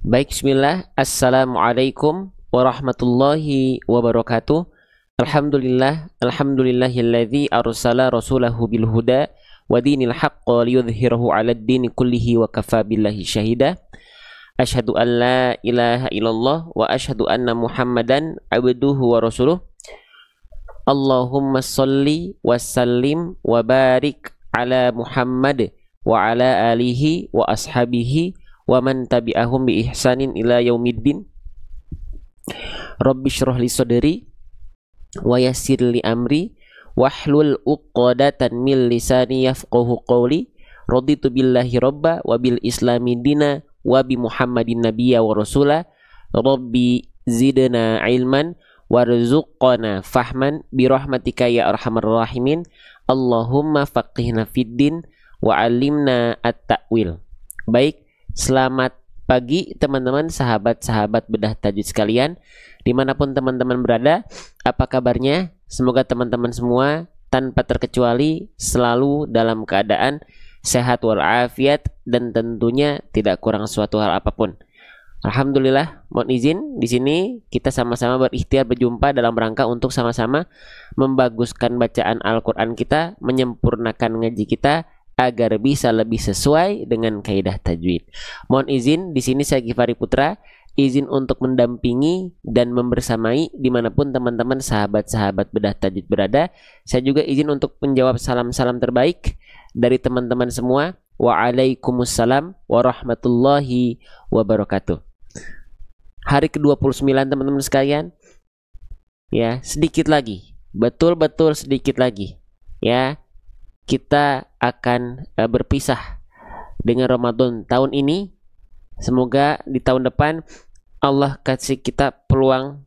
Baik, bismillah. Assalamualaikum warahmatullahi wabarakatuh. Alhamdulillahilladzi arsala rasulahu bil huda wa dinil haqqi liyudhhirahu 'alad dini kullihi wa kafa billahi syahida. Asyhadu an la ilaha illallah wa asyhadu anna Muhammadan abduhu wa rasuluh. Allahumma shalli wa sallim wa barik ala Muhammad wa ala alihi wa ashabihi wa man tabi'ahum bi ihsanin ila yaumiddin. Rabbi shrah li sadri wa yassir li amri wahlul 'uqdatan min lisani yafqahu qawli. Raditu billahi robba wa bil islami dina wa bi Muhammadin nabiyya wa rasula. Rabbi zidna ilman warzuqna fahman bi rahmatika ya arhamar rahimin. Allahumma faqihna fid din wa 'allimna at-ta'wil. Baik, selamat pagi teman-teman, sahabat-sahabat bedah tajwid sekalian, dimanapun teman-teman berada. Apa kabarnya? Semoga teman-teman semua tanpa terkecuali selalu dalam keadaan sehat walafiat dan tentunya tidak kurang suatu hal apapun. Alhamdulillah, mohon izin di sini kita sama-sama berikhtiar berjumpa dalam rangka untuk sama-sama membaguskan bacaan Al-Qur'an kita, menyempurnakan ngaji kita agar bisa lebih sesuai dengan kaidah tajwid. Mohon izin di sini saya Gifari Putra, izin untuk mendampingi dan membersamai dimanapun teman-teman sahabat-sahabat bedah tajwid berada. Saya juga izin untuk menjawab salam-salam terbaik dari teman-teman semua. Waalaikumsalam warahmatullahi wabarakatuh. Hari ke-29 teman-teman sekalian. Ya, sedikit lagi. Betul-betul sedikit lagi. Ya, kita akan berpisah dengan Ramadan tahun ini. Semoga di tahun depan Allah kasih kita peluang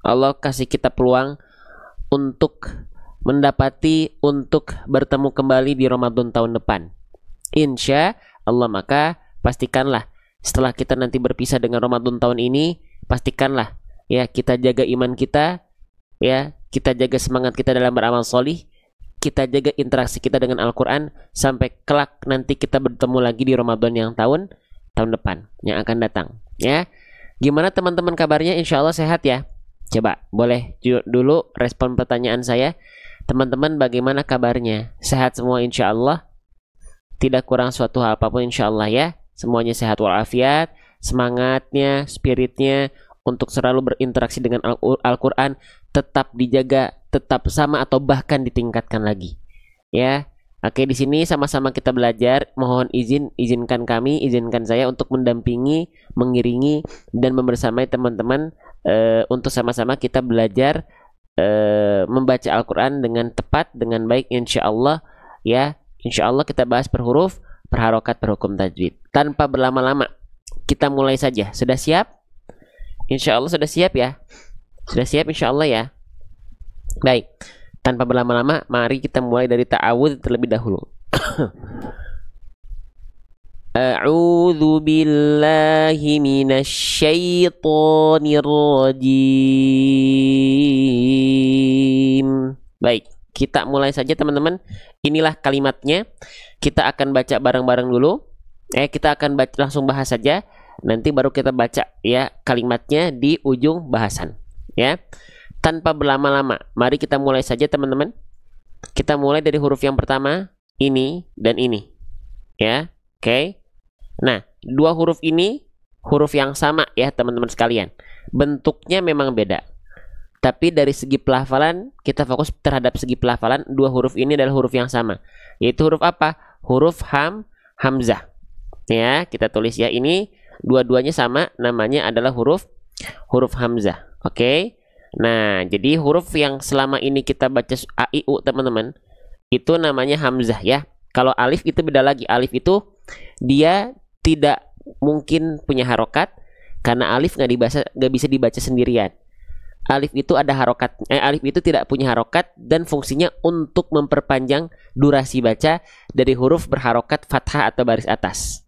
Allah kasih kita peluang untuk mendapati, untuk bertemu kembali di Ramadan tahun depan. Insya Allah, maka pastikanlah setelah kita nanti berpisah dengan Ramadan tahun ini, pastikanlah ya kita jaga iman kita, ya kita jaga semangat kita dalam beramal solih, kita jaga interaksi kita dengan Al-Quran sampai kelak nanti kita bertemu lagi di Ramadan yang tahun depan yang akan datang. Ya, gimana teman-teman kabarnya? Insya Allah sehat ya. Coba boleh dulu respon pertanyaan saya, teman-teman bagaimana kabarnya? Sehat semua insya Allah, tidak kurang suatu hal apapun insya Allah ya. Semuanya sehat walafiat, semangatnya, spiritnya untuk selalu berinteraksi dengan Al-Quran tetap dijaga, tetap sama atau bahkan ditingkatkan lagi. Ya, oke, di sini sama-sama kita belajar. Mohon izinkan saya untuk mendampingi, mengiringi dan membersamai teman-teman untuk sama-sama kita belajar membaca Al-Quran dengan tepat, dengan baik insya Allah. Ya, insya Allah kita bahas per huruf, per harokat, per hukum tajwid. Tanpa berlama-lama, kita mulai saja. Sudah siap? Insya Allah sudah siap ya? Sudah siap insya Allah ya? Baik, tanpa berlama-lama, mari kita mulai dari ta'awudz terlebih dahulu. A'udzu billahi minasyaitonir rajim. Baik, kita mulai saja teman-teman. Inilah kalimatnya. Kita akan baca bareng-bareng dulu. Kita akan langsung bahas saja. Nanti baru kita baca ya kalimatnya di ujung bahasan. Ya, tanpa berlama-lama, mari kita mulai saja teman-teman. Kita mulai dari huruf yang pertama, ini dan ini. Ya, oke. Nah, dua huruf ini huruf yang sama ya teman-teman sekalian. Bentuknya memang beda, tapi dari segi pelafalan kita fokus terhadap segi pelafalan. Dua huruf ini adalah huruf yang sama, yaitu huruf apa? Huruf hamzah. Ya, kita tulis ya, ini dua-duanya sama, namanya adalah huruf hamzah. Oke. Nah, jadi huruf yang selama ini kita baca a i u teman-teman, itu namanya hamzah ya. Kalau alif itu beda lagi. Alif itu dia tidak mungkin punya harokat, karena alif nggak bisa dibaca sendirian. Alif itu ada harokat. Alif itu tidak punya harokat dan fungsinya untuk memperpanjang durasi baca dari huruf berharokat fathah atau baris atas.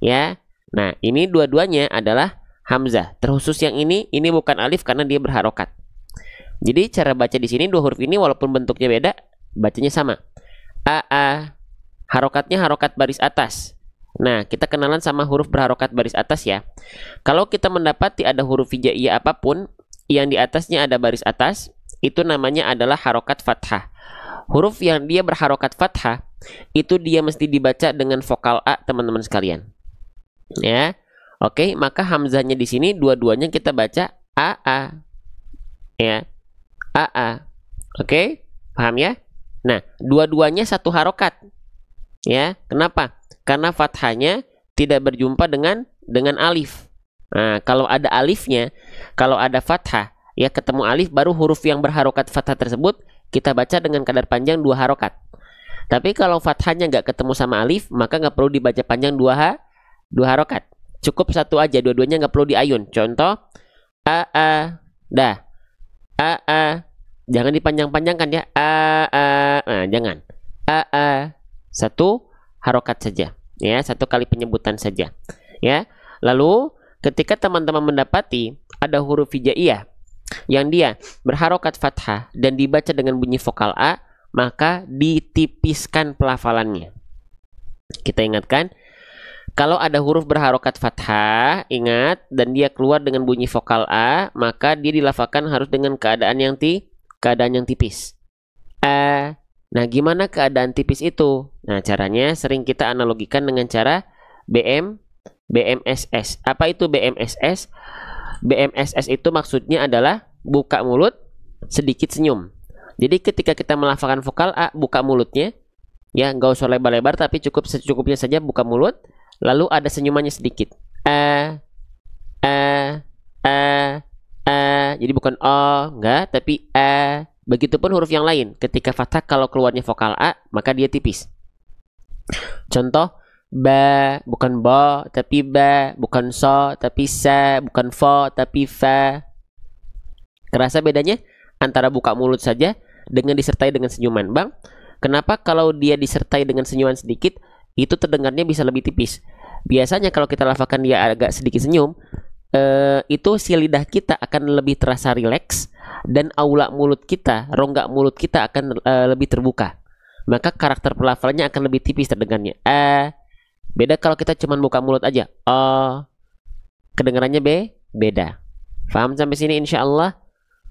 Ya. Nah, ini dua-duanya adalah hamzah. Terkhusus yang ini bukan alif karena dia berharokat. Jadi cara baca di sini dua huruf ini walaupun bentuknya beda, bacanya sama. A. Harokatnya harokat baris atas. Nah, kita kenalan sama huruf berharokat baris atas ya. Kalau kita mendapati ada huruf hijaiyah apapun yang di atasnya ada baris atas, itu namanya adalah harokat fathah. Huruf yang dia berharokat fathah, itu dia mesti dibaca dengan vokal A, teman-teman sekalian. Ya. Oke, maka hamzahnya di sini dua-duanya kita baca AA. Ya. AA. Oke, paham ya? Nah, dua-duanya satu harokat. Ya, kenapa? Karena fathahnya tidak berjumpa dengan alif. Nah, kalau ada alifnya, kalau ada fathah, ya ketemu alif, baru huruf yang berharokat fathah tersebut kita baca dengan kadar panjang 2 harokat. Tapi kalau fathahnya nggak ketemu sama alif, maka nggak perlu dibaca panjang 2 harokat. Cukup satu aja, dua-duanya nggak perlu diayun. Contoh, A, dah. A, jangan dipanjang-panjangkan ya. Nah, jangan. A, satu harokat saja. Ya, satu kali penyebutan saja. Ya. Lalu, ketika teman-teman mendapati ada huruf hijaiyah yang dia berharokat fathah dan dibaca dengan bunyi vokal A, maka ditipiskan pelafalannya. Kita ingatkan, kalau ada huruf berharokat fathah, ingat, dan dia keluar dengan bunyi vokal A, maka dia dilafalkan harus dengan keadaan yang tipis. A. Nah, gimana keadaan tipis itu? Nah, caranya sering kita analogikan dengan cara BMSS. Apa itu BMSS? BMSS itu maksudnya adalah buka mulut, sedikit senyum. Jadi ketika kita melafalkan vokal A, buka mulutnya, ya nggak usah lebar-lebar, tapi cukup secukupnya saja buka mulut, lalu ada senyumannya sedikit. Jadi bukan O, enggak, tapi A. Begitupun huruf yang lain, ketika fathah kalau keluarnya vokal A, maka dia tipis. Contoh, ba, bukan bo, tapi ba, bukan so, tapi sa, bukan fo, tapi fa. Kerasa bedanya antara buka mulut saja dengan disertai dengan senyuman, Bang? Kenapa kalau dia disertai dengan senyuman sedikit, itu terdengarnya bisa lebih tipis? Biasanya kalau kita lafalkan dia agak sedikit senyum, itu si lidah kita akan lebih terasa rileks, dan aula mulut kita, rongga mulut kita akan lebih terbuka. Maka karakter pelafalannya akan lebih tipis terdengarnya. Beda kalau kita cuma buka mulut aja. Kedengarannya beda. Paham sampai sini insya Allah?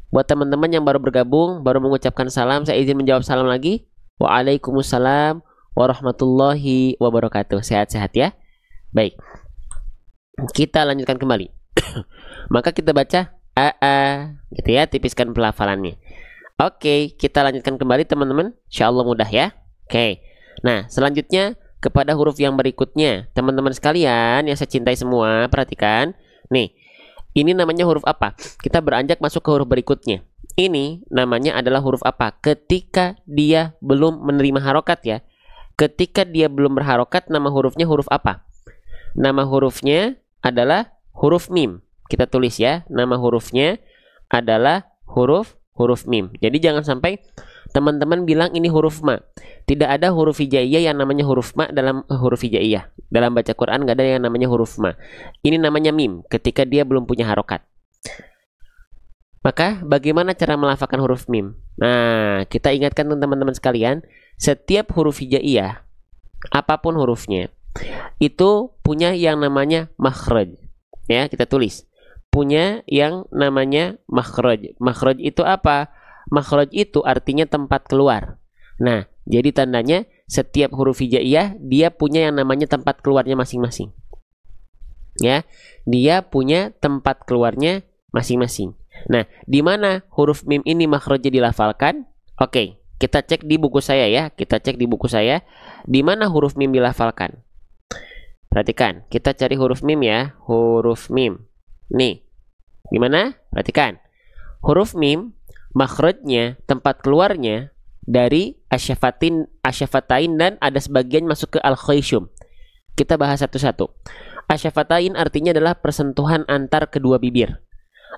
Buat teman-teman yang baru bergabung, baru mengucapkan salam, saya izin menjawab salam lagi. Waalaikumsalam warahmatullahi wabarakatuh. Sehat-sehat ya. Baik. Kita lanjutkan kembali. Maka kita baca gitu ya, tipiskan pelafalannya. Oke, kita lanjutkan kembali teman-teman. Insya Allah mudah ya. Oke. Nah, selanjutnya kepada huruf yang berikutnya. Teman-teman sekalian yang saya cintai semua, perhatikan. Nih, ini namanya huruf apa? Kita beranjak masuk ke huruf berikutnya. Ini namanya adalah huruf apa? Ketika dia belum menerima harokat ya. Ketika dia belum berharokat, nama hurufnya huruf apa? Nama hurufnya adalah huruf mim. Kita tulis ya, nama hurufnya adalah huruf mim. Jadi jangan sampai teman-teman bilang ini huruf ma. Tidak ada huruf hijaiyah yang namanya huruf ma dalam huruf hijaiyah. Dalam baca Quran nggak ada yang namanya huruf ma. Ini namanya mim ketika dia belum punya harokat. Maka bagaimana cara melafalkan huruf mim? Nah, kita ingatkan teman-teman sekalian, setiap huruf hijaiyah, apapun hurufnya, itu punya yang namanya makhraj. Ya, kita tulis. Punya yang namanya makhraj. Makhraj itu apa? Makhraj itu artinya tempat keluar. Nah, jadi tandanya setiap huruf hijaiyah dia punya yang namanya tempat keluarnya masing-masing. Ya, dia punya tempat keluarnya masing-masing. Nah, di mana huruf mim ini makhrajnya dilafalkan? Oke, kita cek di buku saya ya. Kita cek di buku saya di mana huruf mim dilafalkan. Perhatikan, kita cari huruf mim ya. Huruf mim. Nih, gimana? Perhatikan. Huruf mim, makhrajnya, tempat keluarnya dari asyafatain dan ada sebagian masuk ke al-khayshum. Kita bahas satu-satu. Asyafatain artinya adalah persentuhan antar kedua bibir.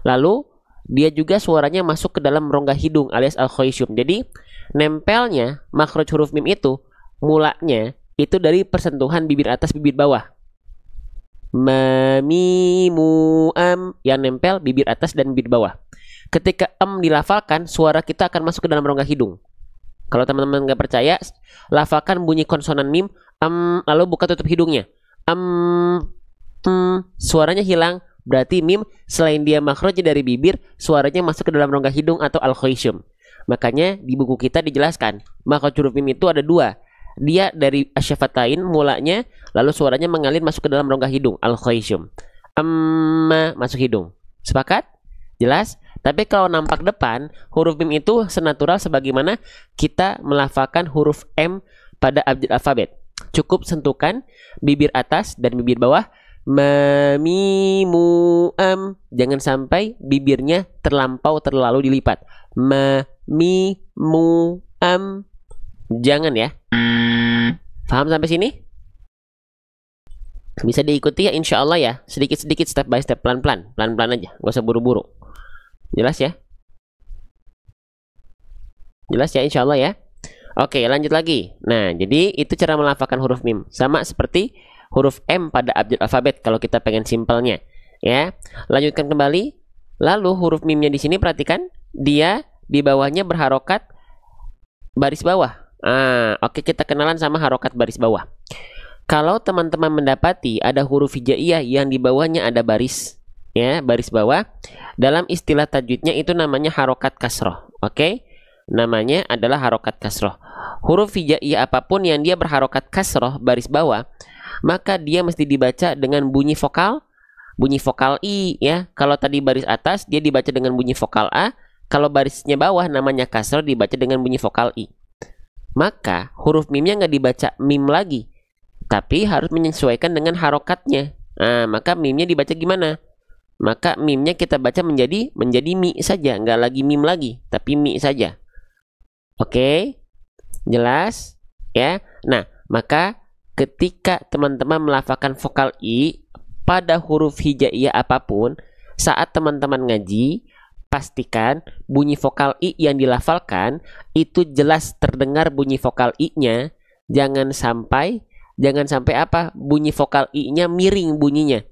Lalu, dia juga suaranya masuk ke dalam rongga hidung alias al-khayshum. Jadi, nempelnya makhraj huruf mim itu, mulanya itu dari persentuhan bibir atas bibir bawah. Mamimu am, yang nempel bibir atas dan bibir bawah. Ketika dilafalkan, suara kita akan masuk ke dalam rongga hidung. Kalau teman-teman nggak percaya, lafalkan bunyi konsonan mim, lalu buka tutup hidungnya. Suaranya hilang, berarti mim selain dia makhraj dari bibir, suaranya masuk ke dalam rongga hidung atau al-khayshum. Makanya di buku kita dijelaskan, makhraj huruf mim itu ada dua. Dia dari asyafatain mulanya, lalu suaranya mengalir masuk ke dalam rongga hidung, al-khayshum. Masuk hidung. Sepakat? Jelas? Tapi kalau nampak depan, huruf mim itu senatural sebagaimana kita melafalkan huruf M pada abjad alfabet. Cukup sentuhkan bibir atas dan bibir bawah. Jangan sampai bibirnya terlalu dilipat. Jangan ya. Paham sampai sini? Bisa diikuti ya insya Allah ya. Sedikit-sedikit, step by step, pelan-pelan aja, gak usah buru-buru. Jelas ya? Jelas ya insya Allah ya. Oke, lanjut lagi. Nah, jadi itu cara melafalkan huruf mim. Sama seperti huruf M pada abjad alfabet kalau kita pengen simpelnya. Ya, lanjutkan kembali. Lalu huruf mimnya di sini perhatikan, dia di bawahnya berharokat baris bawah. Oke, kita kenalan sama harokat baris bawah. Kalau teman-teman mendapati ada huruf hijaiyah yang di bawahnya ada baris, ya, baris bawah, dalam istilah tajwidnya itu namanya harokat kasroh. Oke? Namanya adalah harokat kasroh. Huruf hijaiyah apapun yang dia berharokat kasroh baris bawah, maka dia mesti dibaca dengan bunyi vokal I ya. Kalau tadi baris atas dia dibaca dengan bunyi vokal A, kalau barisnya bawah namanya kasroh dibaca dengan bunyi vokal I. Maka huruf mimnya nggak dibaca mim lagi, tapi harus menyesuaikan dengan harokatnya. Maka mimnya dibaca gimana? Maka mimnya kita baca menjadi mi saja, nggak lagi mim lagi, tapi mi saja. Oke, jelas ya. Nah, maka ketika teman-teman melafalkan vokal I pada huruf hijaiyah apapun, saat teman-teman ngaji, pastikan bunyi vokal I yang dilafalkan itu jelas terdengar bunyi vokal I-nya. Jangan sampai apa? Bunyi vokal I-nya miring bunyinya.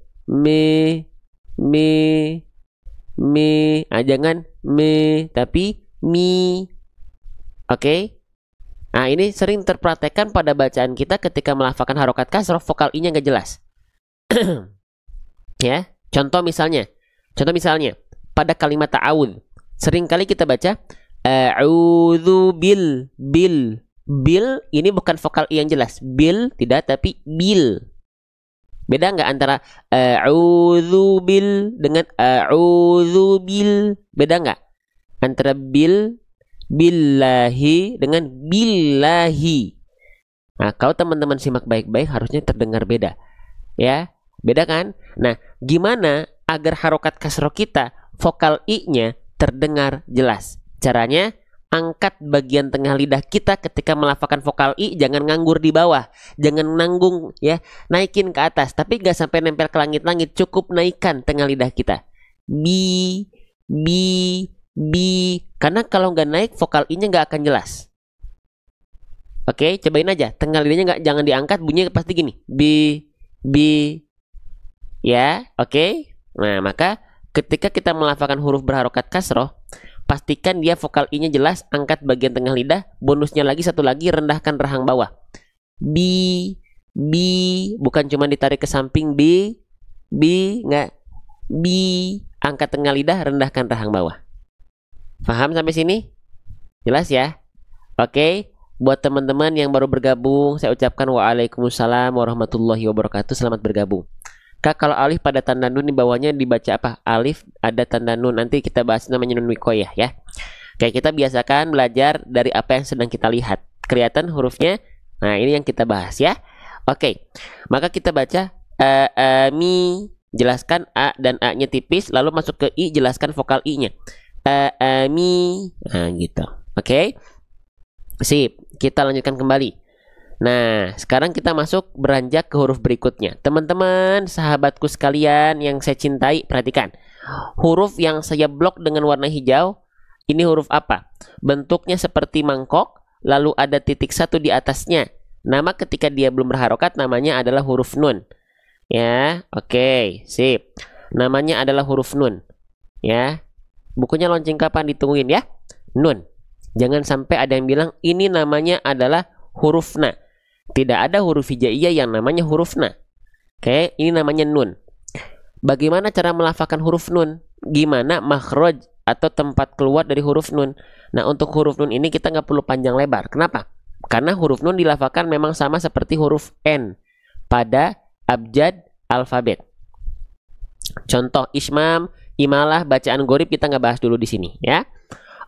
Jangan tapi mi. Oke? Nah, ini sering terpraktekkan pada bacaan kita ketika melafalkan harokat kasroh, vokal I-nya nggak jelas. Ya, contoh misalnya pada kalimat ta'awudz, sering kali kita baca a'udzu bil ini bukan vokal I yang jelas, bil tidak, tapi bil. Beda nggak antara a'udzu bil dengan a'udzu bil? Beda nggak antara billahi dengan billahi? Nah, kalau teman-teman simak baik-baik harusnya terdengar beda. Ya, beda kan? Nah, gimana agar harokat kasroh kita, vokal I-nya terdengar jelas? Caranya, angkat bagian tengah lidah kita ketika melafalkan vokal I, jangan nganggur di bawah, jangan nanggung ya, naikin ke atas, tapi gak sampai nempel ke langit-langit, cukup naikkan tengah lidah kita. Bi, karena kalau nggak naik vokal I-nya nggak akan jelas. Oke, cobain aja, tengah lidahnya jangan diangkat, bunyinya pasti gini, bi, ya, oke. Nah, maka ketika kita melafalkan huruf berharokat kasroh, pastikan dia vokal I-nya jelas, angkat bagian tengah lidah, bonusnya lagi satu lagi, rendahkan rahang bawah. Bi, bukan cuma ditarik ke samping, nggak, bi, angkat tengah lidah, rendahkan rahang bawah. Paham sampai sini? Jelas ya? Oke, buat teman-teman yang baru bergabung, saya ucapkan waalaikumsalam warahmatullahi wabarakatuh, selamat bergabung. Kak, kalau alif pada tanda nun di bawahnya dibaca apa? Alif ada tanda nun, nanti kita bahas namanya nun wikoyah ya. Kayak kita biasakan belajar dari apa yang sedang kita lihat. Kelihatan hurufnya? Nah, ini yang kita bahas ya. Oke, maka kita baca mi, jelaskan A dan A-nya tipis, lalu masuk ke I, jelaskan vokal I-nya. Mi, nah gitu. Oke, sip, kita lanjutkan kembali. Nah, sekarang kita masuk beranjak ke huruf berikutnya. Teman-teman, sahabatku sekalian yang saya cintai, perhatikan. Huruf yang saya blok dengan warna hijau, ini huruf apa? Bentuknya seperti mangkok, lalu ada titik satu di atasnya. Nama ketika dia belum berharokat namanya adalah huruf nun. Ya, oke, sip. Namanya adalah huruf nun. Ya, bukunya launching kapan, ditungguin ya. Nun. Jangan sampai ada yang bilang ini namanya adalah huruf na. Tidak ada huruf hijaiyah yang namanya huruf na. Oke, ini namanya nun. Bagaimana cara melafalkan huruf nun? Gimana makhraj atau tempat keluar dari huruf nun? Nah, untuk huruf nun ini kita nggak perlu panjang lebar. Kenapa? Karena huruf nun dilafalkan memang sama seperti huruf N pada abjad alfabet. Contoh ismam, imalah, bacaan gorib kita nggak bahas dulu di sini ya.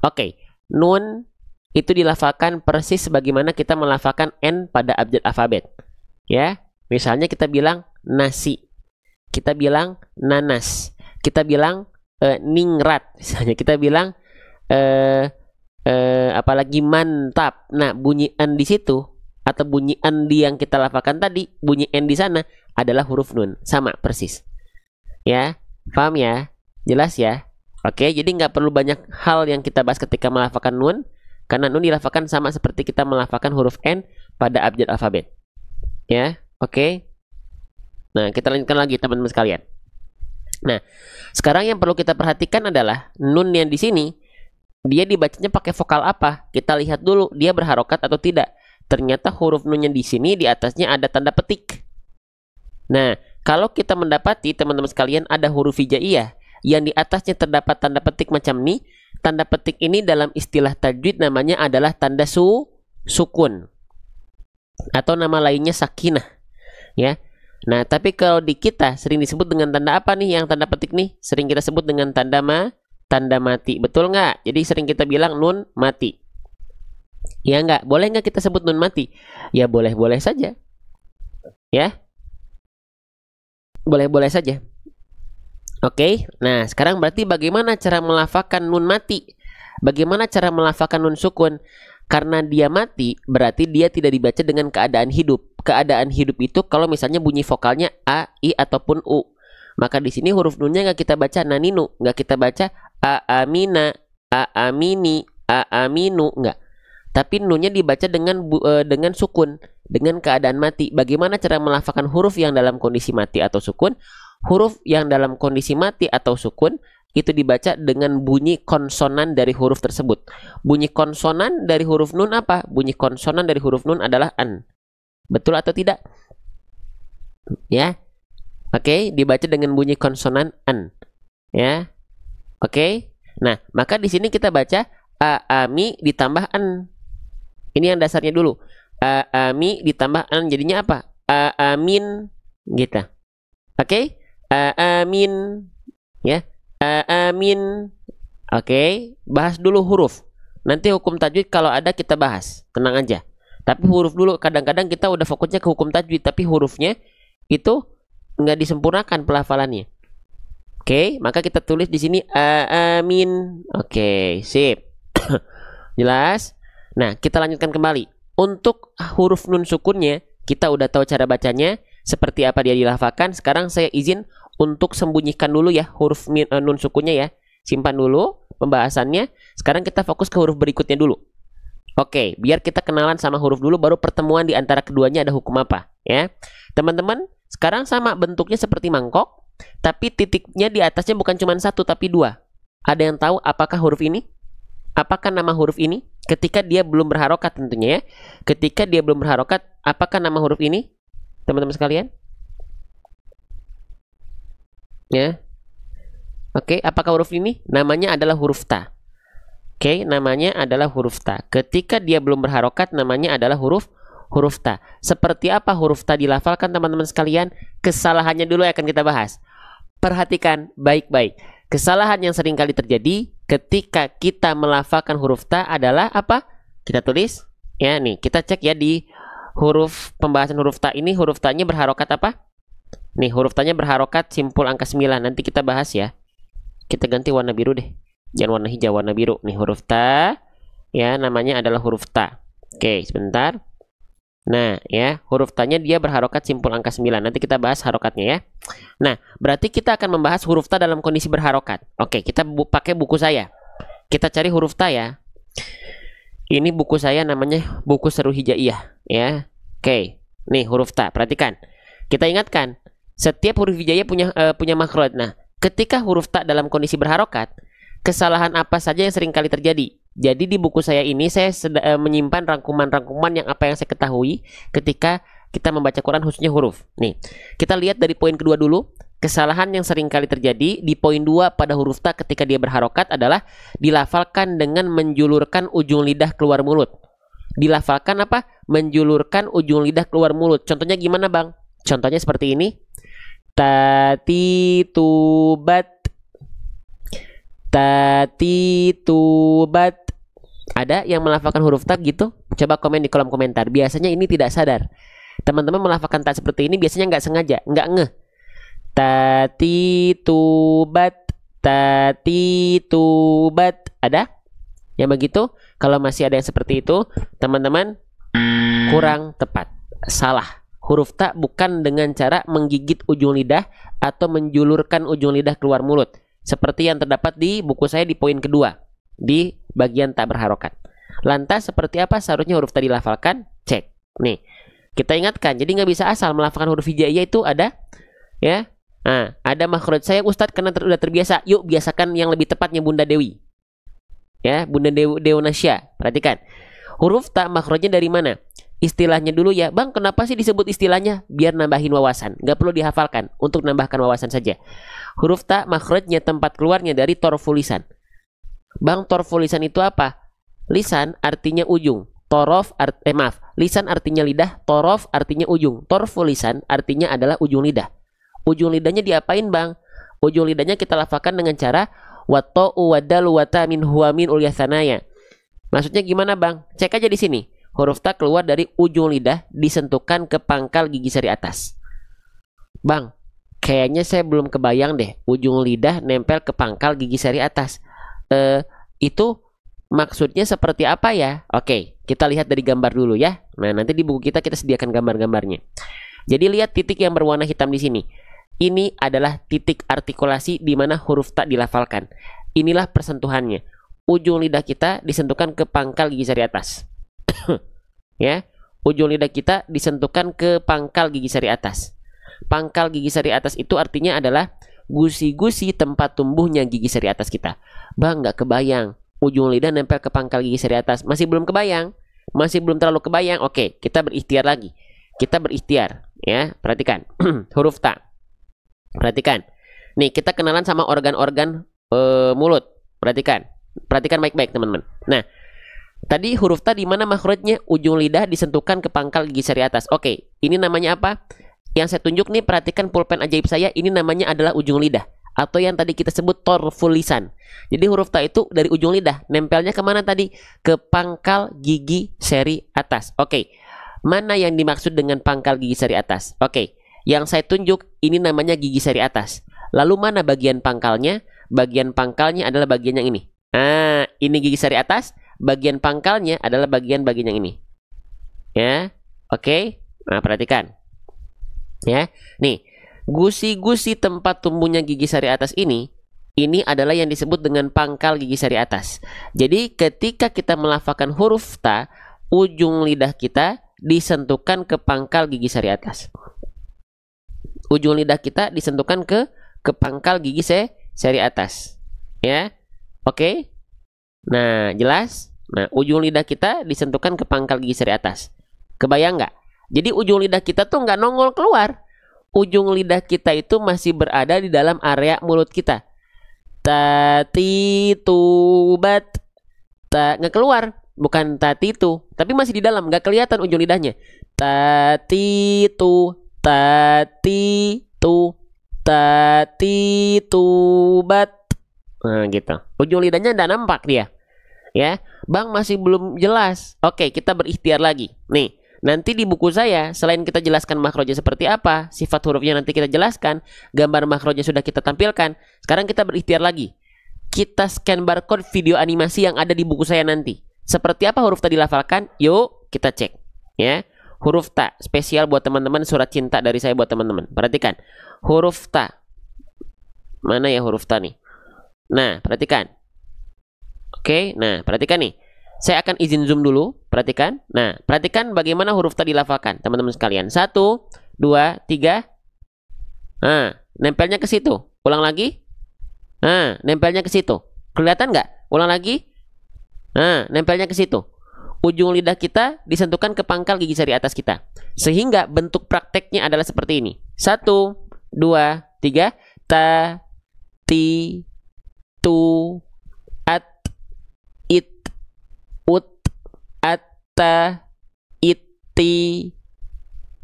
Oke, nun itu dilafalkan persis sebagaimana kita melafalkan N pada abjad alfabet. Ya, misalnya kita bilang nasi, kita bilang nanas, kita bilang ningrat, misalnya kita bilang apalagi mantap. Nah, bunyi N di situ atau bunyi N di yang kita lafalkan tadi, bunyi N di sana adalah huruf nun, sama persis. Ya, paham ya? Jelas ya? Oke, jadi nggak perlu banyak hal yang kita bahas ketika melafalkan nun, karena nun dilafalkan sama seperti kita melafalkan huruf N pada abjad alfabet. Ya, oke. Nah, kita lanjutkan lagi teman-teman sekalian. Nah, sekarang yang perlu kita perhatikan adalah nun yang di sini dia dibacanya pakai vokal apa? Kita lihat dulu dia berharokat atau tidak. Ternyata huruf nunnya di sini di atasnya ada tanda petik. Nah, kalau kita mendapati teman-teman sekalian ada huruf hijaiyah yang di atasnya terdapat tanda petik macam ini, tanda petik ini dalam istilah tajwid namanya adalah tanda sukun atau nama lainnya sakinah, ya. Nah, tapi kalau di kita sering disebut dengan tanda apa nih? Yang tanda petik nih sering kita sebut dengan tanda mati, betul nggak? Jadi sering kita bilang nun mati. Ya nggak? Boleh nggak kita sebut nun mati? Ya boleh-boleh saja. Ya, boleh-boleh saja. Oke, nah sekarang berarti bagaimana cara melafalkan nun mati? Bagaimana cara melafalkan nun sukun? Karena dia mati, berarti dia tidak dibaca dengan keadaan hidup. Keadaan hidup itu kalau misalnya bunyi vokalnya A, I, ataupun U. Maka di sini huruf nunnya nggak kita baca naninu, nggak kita baca A, amina, A, amini, A, aminu, nggak. Tapi nunnya dibaca dengan sukun, dengan keadaan mati. Bagaimana cara melafalkan huruf yang dalam kondisi mati atau sukun? Huruf yang dalam kondisi mati atau sukun itu dibaca dengan bunyi konsonan dari huruf tersebut. Bunyi konsonan dari huruf nun apa? Bunyi konsonan dari huruf nun adalah an. Betul atau tidak? Ya. Oke, dibaca dengan bunyi konsonan an. Ya. Oke. Nah, maka di sini kita baca ami ditambah an. Ini yang dasarnya dulu. Ami ditambah an jadinya apa? Amin gitu. Oke? Amin. Ya. Amin. Oke, bahas dulu huruf. Nanti hukum tajwid kalau ada kita bahas. Tenang aja. Tapi huruf dulu, kadang-kadang kita udah fokusnya ke hukum tajwid, tapi hurufnya itu nggak disempurnakan pelafalannya. Oke, maka kita tulis di sini amin. Oke, sip. Jelas? Nah, kita lanjutkan kembali. Untuk huruf nun sukunnya, kita udah tahu cara bacanya, seperti apa dia dilafalkan. Sekarang saya izin untuk sembunyikan dulu ya huruf nun sukunnya ya. Simpan dulu pembahasannya. Sekarang kita fokus ke huruf berikutnya dulu. Oke, biar kita kenalan sama huruf dulu, baru pertemuan di antara keduanya ada hukum apa ya. Teman-teman, sekarang sama bentuknya seperti mangkok, tapi titiknya di atasnya bukan cuma satu tapi dua. Ada yang tahu apakah huruf ini? Apakah nama huruf ini? Ketika dia belum berharokat tentunya ya. Ketika dia belum berharokat, apakah nama huruf ini? Teman-teman sekalian? Ya. Oke, apakah huruf ini? Namanya adalah huruf ta. Oke, namanya adalah huruf ta. Ketika dia belum berharokat, namanya adalah huruf ta. Seperti apa huruf ta dilafalkan teman-teman sekalian? Kesalahannya dulu akan kita bahas. Perhatikan baik-baik. Kesalahan yang sering kali terjadi ketika kita melafalkan huruf ta adalah apa? Kita tulis. Ya nih, kita cek ya di huruf pembahasan huruf ta ini, huruf ta-nya berharokat apa? Nih, huruf ta-nya berharokat simpul angka 9. Nanti kita bahas ya. Kita ganti warna biru deh. Jangan warna hijau, warna biru. Nih, huruf ta. Ya, namanya adalah huruf ta. Oke, sebentar. Nah, ya, huruf ta-nya dia berharokat simpul angka 9. Nanti kita bahas harokatnya ya. Nah, berarti kita akan membahas huruf ta dalam kondisi berharokat. Oke, kita pakai buku saya. Kita cari huruf ta ya. Ini buku saya namanya buku seru hijaiyah ya. Oke, nih huruf ta. Perhatikan. Kita ingatkan, setiap huruf hijaiyah punya makhraj. Nah, ketika huruf ta dalam kondisi berharokat, kesalahan apa saja yang sering kali terjadi? Jadi di buku saya ini saya menyimpan rangkuman-rangkuman yang apa yang saya ketahui ketika kita membaca Quran khususnya huruf. Nih, kita lihat dari poin kedua dulu. Kesalahan yang sering kali terjadi di poin 2 pada huruf ta ketika dia berharokat adalah dilafalkan dengan menjulurkan ujung lidah keluar mulut. Dilafalkan apa? Menjulurkan ujung lidah keluar mulut. Contohnya gimana, Bang? Contohnya seperti ini. Tatitubat. Tatitubat. Ada yang melafalkan huruf ta gitu? Coba komen di kolom komentar. Biasanya ini tidak sadar. Teman-teman melafalkan ta seperti ini biasanya nggak sengaja, nggak ngeh. Tatitubat. Tatitubat. Ada yang begitu? Kalau masih ada yang seperti itu, teman-teman kurang tepat. Salah. Huruf ta bukan dengan cara menggigit ujung lidah atau menjulurkan ujung lidah keluar mulut. Seperti yang terdapat di buku saya di poin kedua. Di bagian tak berharokat. Lantas seperti apa seharusnya huruf ta dilafalkan? Cek. Nih. Kita ingatkan. Jadi nggak bisa asal melafalkan huruf hijaiyah itu ada. Ya. Nah, ada makhraj saya Ustadz karena sudah terbiasa. Yuk biasakan yang lebih tepatnya Bunda Dewi. Ya, Bunda Deonasya. Perhatikan. Huruf ta makhrajnya dari mana? Istilahnya dulu ya. Bang, kenapa sih disebut istilahnya? Biar nambahin wawasan. Nggak perlu dihafalkan. Untuk nambahkan wawasan saja. Huruf ta makhrajnya tempat keluarnya dari torful lisan. Bang, torful lisan itu apa? Lisan artinya ujung. Lisan artinya lidah. Torof artinya ujung. Torful lisan artinya adalah ujung lidah. Ujung lidahnya diapain, Bang? Ujung lidahnya kita lafalkan dengan cara wata'u wadalu wata min huwa min ulyasanaya. Maksudnya gimana, Bang? Cek aja di sini. Huruf ta keluar dari ujung lidah disentuhkan ke pangkal gigi seri atas. Bang, kayaknya saya belum kebayang deh ujung lidah nempel ke pangkal gigi seri atas. Itu maksudnya seperti apa ya? Oke, kita lihat dari gambar dulu ya. Nah, nanti di buku kita sediakan gambar-gambarnya. Jadi lihat titik yang berwarna hitam di sini. Ini adalah titik artikulasi di mana huruf ta dilafalkan. Inilah persentuhannya. Ujung lidah kita disentuhkan ke pangkal gigi seri atas. Ya, ujung lidah kita disentuhkan ke pangkal gigi seri atas. Pangkal gigi seri atas itu artinya adalah gusi-gusi tempat tumbuhnya gigi seri atas kita. Bang, nggak kebayang. Ujung lidah nempel ke pangkal gigi seri atas. Masih belum kebayang? Masih belum terlalu kebayang? Oke, kita berikhtiar lagi. Kita berikhtiar. Ya, perhatikan. Huruf ta. Perhatikan. Nih, kita kenalan sama organ-organ mulut. Perhatikan. Perhatikan baik-baik, teman-teman. Nah, tadi huruf ta di mana makhrajnya? Ujung lidah disentuhkan ke pangkal gigi seri atas. Oke, ini namanya apa? Yang saya tunjuk nih, perhatikan pulpen ajaib saya. Ini namanya adalah ujung lidah. Atau yang tadi kita sebut torful lisan. Jadi huruf ta itu dari ujung lidah. Nempelnya kemana tadi? Ke pangkal gigi seri atas. Oke. Mana yang dimaksud dengan pangkal gigi seri atas? Oke. Yang saya tunjuk ini namanya gigi seri atas. Lalu mana bagian pangkalnya? Bagian pangkalnya adalah bagian yang ini. Nah, ini gigi seri atas. Bagian pangkalnya adalah bagian-bagian yang ini. Ya, oke. Nah, perhatikan. Ya, nih, gusi-gusi tempat tumbuhnya gigi seri atas ini adalah yang disebut dengan pangkal gigi seri atas. Jadi, ketika kita melafalkan huruf ta, ujung lidah kita disentuhkan ke pangkal gigi seri atas. Ujung lidah kita disentuhkan ke pangkal gigi seri atas. Ya, oke. Nah, jelas? Nah, ujung lidah kita disentuhkan ke pangkal gigi seri atas. Kebayang nggak? Jadi ujung lidah kita tuh nggak nongol keluar. Ujung lidah kita itu masih berada di dalam area mulut kita. Tatitubat. Nggak keluar. Bukan tatitu. Tapi masih di dalam. Nggak kelihatan ujung lidahnya. Tatitu. Tatitu. Tatitubat. Nah, gitu. Ujung lidahnya nggak nampak dia. Ya, Bang, masih belum jelas. Oke, kita berikhtiar lagi. Nih, nanti di buku saya, selain kita jelaskan makhrajnya seperti apa, sifat hurufnya nanti kita jelaskan, gambar makhrajnya sudah kita tampilkan. Sekarang kita berikhtiar lagi. Kita scan barcode video animasi yang ada di buku saya nanti. Seperti apa huruf ta dilafalkan? Yuk, kita cek. Ya, huruf ta spesial buat teman-teman, surat cinta dari saya buat teman-teman. Perhatikan. Huruf ta. Mana ya huruf ta nih? Nah, perhatikan. Oke, nah, perhatikan nih. Saya akan izin zoom dulu, perhatikan. Nah, perhatikan bagaimana huruf ta dilafalkan, teman-teman sekalian. 1, 2, 3. Nah, nempelnya ke situ. Ulang lagi. Nah, nempelnya ke situ. Kelihatan nggak? Ulang lagi. Nah, nempelnya ke situ. Ujung lidah kita disentuhkan ke pangkal gigi seri atas kita. Sehingga bentuk prakteknya adalah seperti ini. 1, 2, 3. Ta, ti, tu, at, it, ut, atta, iti,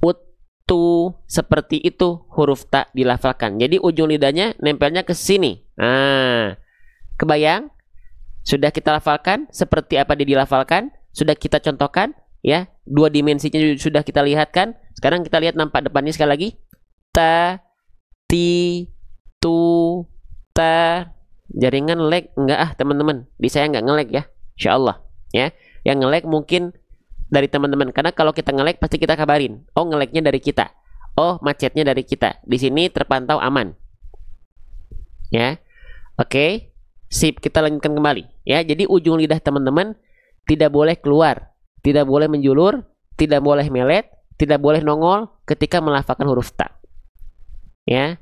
uttu. Seperti itu huruf ta dilafalkan. Jadi ujung lidahnya nempelnya ke sini. Nah, kebayang? Sudah kita lafalkan seperti apa dia dilafalkan, sudah kita contohkan ya, dua dimensinya sudah kita lihat kan. Sekarang kita lihat nampak depannya sekali lagi. Ta, ti, tu, ta. Jaringan lag enggak teman-teman? Di saya enggak nge-lag ya, insyaallah ya. Yang nge-lag mungkin dari teman-teman, karena kalau kita nge-lag pasti kita kabarin. Oh, nge-lagnya dari kita. Oh, macetnya dari kita. Di sini terpantau aman. Ya. Oke. Sip, kita lanjutkan kembali ya. Jadi ujung lidah teman-teman tidak boleh keluar, tidak boleh menjulur, tidak boleh melet, tidak boleh nongol ketika melafalkan huruf ta. Ya.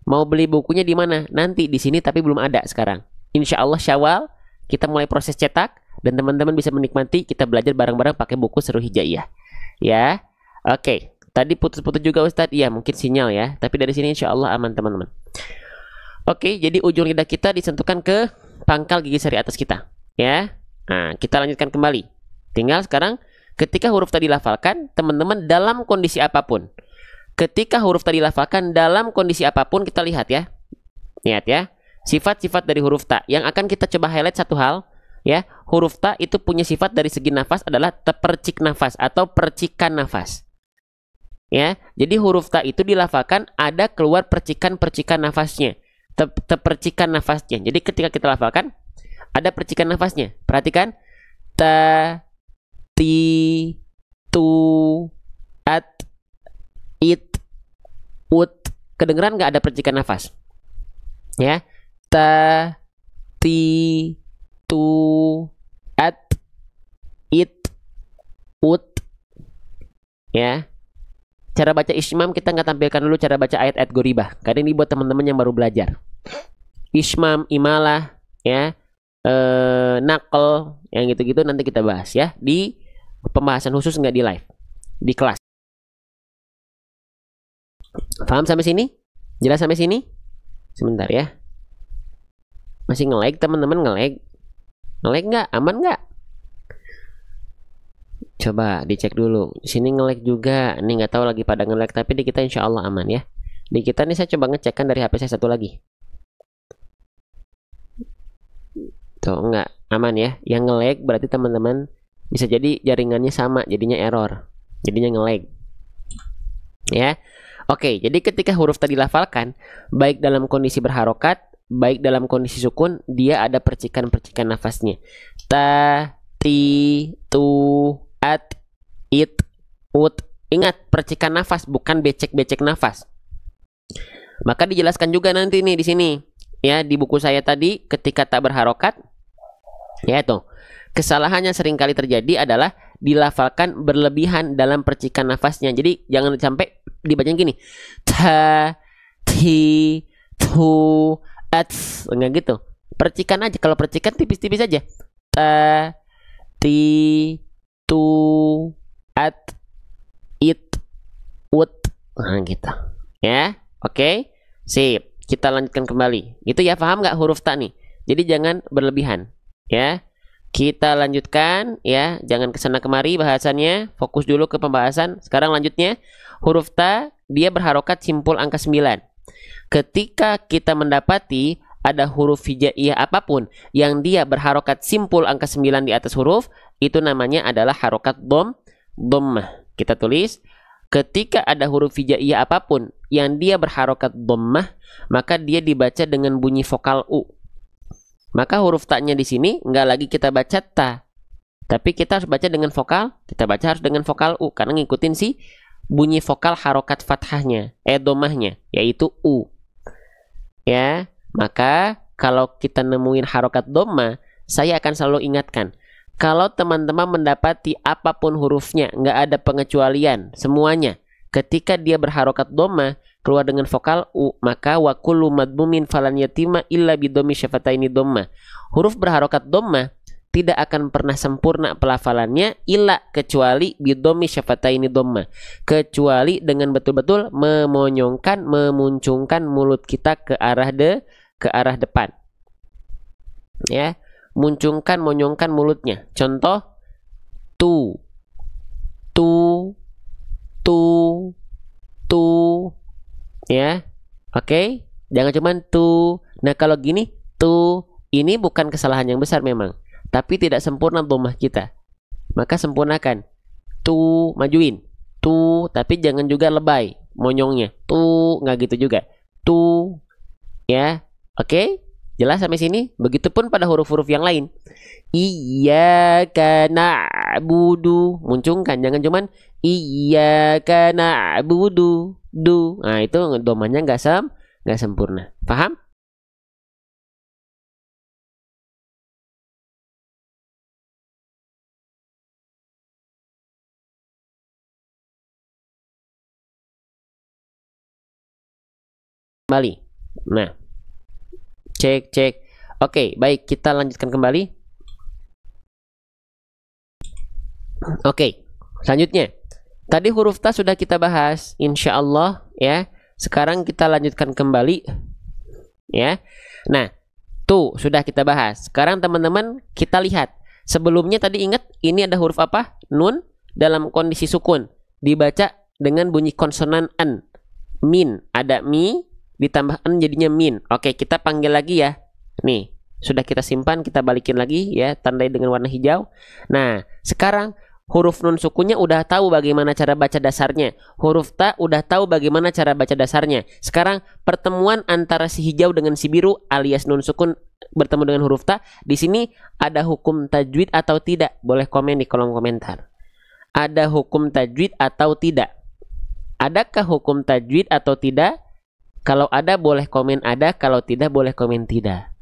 Mau beli bukunya di mana? Nanti di sini, tapi belum ada sekarang. Insya Allah Syawal kita mulai proses cetak dan teman-teman bisa menikmati kita belajar bareng-bareng pakai buku Seru Hijaiyah. Ya. Oke. Tadi putus-putus juga Ustadz. Iya, mungkin sinyal ya. Tapi dari sini insya Allah aman teman-teman. Oke, jadi ujung lidah kita disentuhkan ke pangkal gigi seri atas kita, ya. Nah, kita lanjutkan kembali. Tinggal sekarang ketika huruf tadi dilafalkan, teman-teman dalam kondisi apapun. Ketika huruf tadi dilafalkan dalam kondisi apapun, kita lihat ya. Lihat ya. Sifat-sifat dari huruf ta yang akan kita coba highlight satu hal, ya. Huruf ta itu punya sifat dari segi nafas adalah terpercik nafas atau percikan nafas. Ya. Jadi huruf ta itu dilafalkan ada keluar percikan-percikan nafasnya. Percikan nafasnya. Jadi ketika kita lafalkan ada percikan nafasnya. Perhatikan. Ta, ti, tu, at, it, ut. Kedengeran nggak ada percikan nafas? Ya. Ta, ti, tu, at, it, ut. Ya. Cara baca ismam kita nggak tampilkan dulu cara baca ayat-ayat goribah, karena ini buat teman-teman yang baru belajar. Ismam, imalah, ya, nakal, yang gitu-gitu nanti kita bahas ya di pembahasan khusus, nggak di live, di kelas. Paham sampai sini? Jelas sampai sini? Sebentar ya. Masih nge-lag teman-teman, nge-lag? Nge-lag nggak? Aman nggak? Coba dicek dulu. Di sini nge-lag juga. Ini nggak tahu lagi pada nge-lag, tapi di kita insya Allah aman ya. Di kita nih saya coba ngecekkan dari HP saya satu lagi. Tuh enggak aman ya. Yang nge-lag berarti teman-teman bisa jadi jaringannya sama, jadinya error. Jadinya nge-lag. Ya. Oke, jadi ketika huruf tadi dilafalkan, baik dalam kondisi berharokat, baik dalam kondisi sukun, dia ada percikan-percikan nafasnya. Ta, ti, tu, at, it, ut. Ingat, percikan nafas bukan becek-becek nafas. Maka dijelaskan juga nanti nih di sini ya, di buku saya tadi ketika tak berharokat ya, tuh kesalahannya seringkali terjadi adalah dilafalkan berlebihan dalam percikan nafasnya. Jadi jangan sampai dibacain gini, ta, ti, tu, at, enggak gitu. Percikan aja, kalau percikan tipis-tipis aja. Ta, ti, tu, at, it, ut. Nah gitu ya. Oke, sip. Kita lanjutkan kembali. Gitu ya, paham nggak huruf ta nih? Jadi jangan berlebihan ya. Kita lanjutkan ya, jangan kesana kemari bahasannya, fokus dulu ke pembahasan. Sekarang lanjutnya, huruf ta dia berharokat simpul angka 9. Ketika kita mendapati ada huruf hijaiyah apapun yang dia berharokat simpul angka 9 di atas huruf, itu namanya adalah harokat dhammah. Kita tulis, ketika ada huruf hijaiyah apapun yang dia berharokat dhammah, maka dia dibaca dengan bunyi vokal u. Maka huruf ta-nya di sini nggak lagi kita baca ta, tapi kita harus baca dengan vokal. Kita baca harus dengan vokal u karena ngikutin si bunyi vokal harokat fathahnya, dhammahnya, yaitu u. Ya, maka kalau kita nemuin harokat dhammah, saya akan selalu ingatkan, kalau teman-teman mendapati apapun hurufnya, nggak ada pengecualian, semuanya ketika dia berharokat dhammah keluar dengan vokal u, maka wa kullu madmumin falan yatima illa bidhammi syafataini dhammah. Huruf berharokat dhammah tidak akan pernah sempurna pelafalannya illa kecuali bidhammi syafataini dhamma, kecuali dengan betul-betul memonyongkan, memuncungkan mulut kita ke arah depan. Ya, muncungkan, monyongkan mulutnya. Contoh tu, ya. Oke, jangan cuman tu. Nah, kalau gini tu, ini bukan kesalahan yang besar memang, tapi tidak sempurna dhammah kita. Maka sempurnakan. Tu, majuin. Tu, tapi jangan juga lebay monyongnya. Tu, nggak gitu juga. Tu, ya. Oke, jelas sampai sini? Begitupun pada huruf-huruf yang lain. Iyyaka na'budu, muncungkan, jangan cuman iyyaka na'budu, du. Nah, itu dhammahnya nggak sempurna. Paham? Kembali. Nah, cek. Oke, baik, kita lanjutkan kembali. Oke, selanjutnya. Tadi huruf ta sudah kita bahas, insya Allah ya. Sekarang kita lanjutkan kembali ya. Nah, tuh sudah kita bahas. Sekarang teman-teman kita lihat. Sebelumnya tadi ingat ini ada huruf apa? Nun dalam kondisi sukun. Dibaca dengan bunyi konsonan an. Min, ada mi ditambah an jadinya min. Oke, kita panggil lagi ya. Nih, sudah kita simpan, kita balikin lagi ya, tandai dengan warna hijau. Nah, sekarang huruf nun sukunnya udah tahu bagaimana cara baca dasarnya. Huruf ta udah tahu bagaimana cara baca dasarnya. Sekarang pertemuan antara si hijau dengan si biru alias nun sukun bertemu dengan huruf ta. Di sini ada hukum tajwid atau tidak? Boleh komen di kolom komentar. Ada hukum tajwid atau tidak? Adakah hukum tajwid atau tidak? Kalau ada boleh komen ada, kalau tidak boleh komen tidak.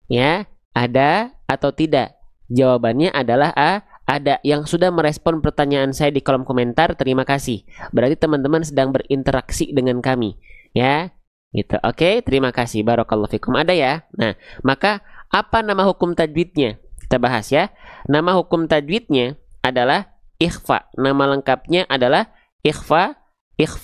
Ya, ada atau tidak? Jawabannya adalah A. Ada. Yang sudah merespon pertanyaan saya di kolom komentar, terima kasih. Berarti teman-teman sedang berinteraksi dengan kami. Ya, gitu. Oke, terima kasih. Barakallahu fikum. Ada ya? Nah, maka apa nama hukum tajwidnya? Kita bahas ya. Nama hukum tajwidnya adalah ikhfa. Nama lengkapnya adalah ikhfa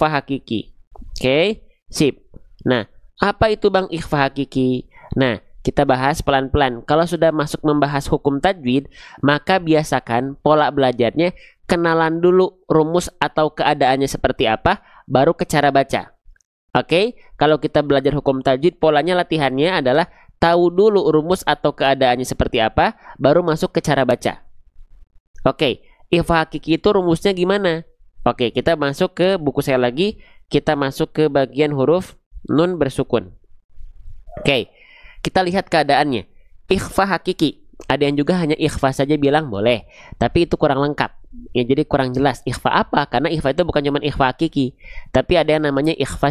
hakiki. Oke, sip. Nah, apa itu Bang ikhfa hakiki? Nah, kita bahas pelan-pelan. Kalau sudah masuk membahas hukum tajwid, maka biasakan pola belajarnya kenalan dulu rumus atau keadaannya seperti apa, baru ke cara baca. Oke, kalau kita belajar hukum tajwid, polanya latihannya adalah tahu dulu rumus atau keadaannya seperti apa, baru masuk ke cara baca. Oke, ikhfa hakiki itu rumusnya gimana? Oke, kita masuk ke buku saya lagi, kita masuk ke bagian huruf nun bersukun. Oke, kita lihat keadaannya. Ikhfa hakiki. Ada yang juga hanya ikhfa saja bilang boleh, tapi itu kurang lengkap. Ya, jadi kurang jelas. Ikhfa apa? Karena ikhfa itu bukan cuma ikhfa hakiki, tapi ada yang namanya ikhfa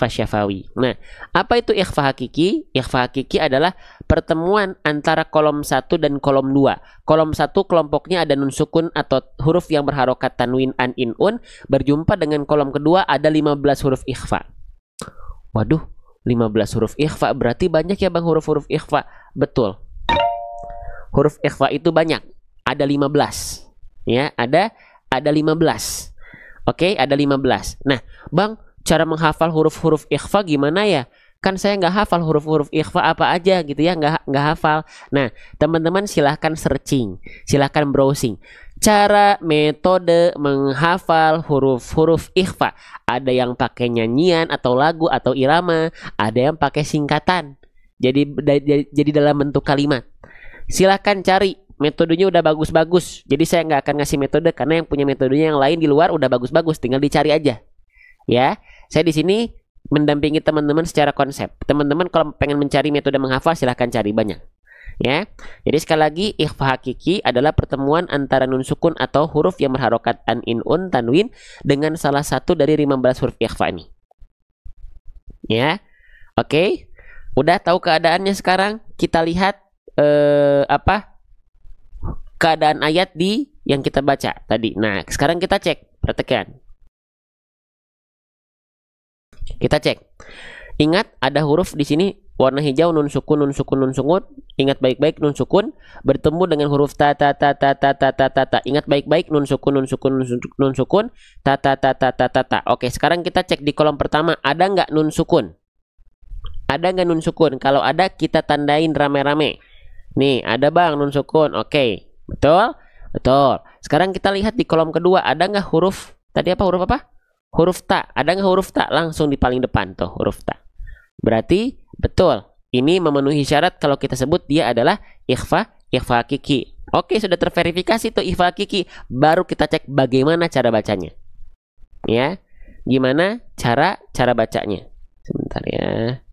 syafawi. Nah, apa itu ikhfa hakiki? Ikhfa hakiki adalah pertemuan antara kolom 1 dan kolom 2. Kolom 1 kelompoknya ada nun sukun atau huruf yang berharokat tanwin an in un, berjumpa dengan kolom kedua ada 15 huruf ikhfa. Waduh, 15 huruf ikhfa berarti banyak ya Bang huruf-huruf ikhfa. Betul. Huruf ikhfa itu banyak. Ada 15. Ya, ada 15. Oke, ada 15. Nah, Bang, cara menghafal huruf-huruf ikhfa gimana ya? Kan saya nggak hafal huruf-huruf ikhfa apa aja gitu ya, nggak hafal. Nah, teman-teman silahkan searching, silahkan browsing. Cara metode menghafal huruf-huruf ikhfa. Ada yang pakai nyanyian atau lagu atau irama, ada yang pakai singkatan. Jadi dalam bentuk kalimat. Silahkan cari, metodenya udah bagus-bagus. Jadi saya nggak akan ngasih metode karena yang punya metodenya yang lain di luar udah bagus-bagus, tinggal dicari aja. Ya, saya di sini mendampingi teman-teman secara konsep. Teman-teman kalau pengen mencari metode menghafal silahkan cari banyak. Ya, jadi sekali lagi ikhfa hakiki adalah pertemuan antara nun sukun atau huruf yang berharokat an in un tanwin dengan salah satu dari 15 huruf ikhfa ini. Ya, oke. Udah tahu keadaannya sekarang? Kita lihat keadaan ayat di yang kita baca tadi. Nah, sekarang kita cek, perhatikan. Kita cek. Ingat ada huruf di sini warna hijau nun sukun, nun sukun, nun sukun. Ingat baik-baik, nun sukun bertemu dengan huruf ta ta ta ta ta ta ta ta ta. Ingat baik-baik, nun sukun, nun sukun, nun sukun, ta ta ta ta ta ta ta. Oke, sekarang kita cek di kolom pertama, ada nggak nun sukun? Ada nggak nun sukun? Kalau ada, kita tandain rame-rame. Nih, ada bang nun sukun. Oke, betul? Betul. Sekarang kita lihat di kolom kedua, ada nggak huruf, tadi apa, huruf apa? Huruf ta. Ada nggak huruf ta? Langsung di paling depan tuh, huruf ta. Berarti betul, ini memenuhi syarat kalau kita sebut dia adalah ikhfa hakiki. Oke, sudah terverifikasi tuh ikhfa hakiki. Baru kita cek bagaimana cara bacanya. Ya, gimana cara bacanya? Sebentar ya.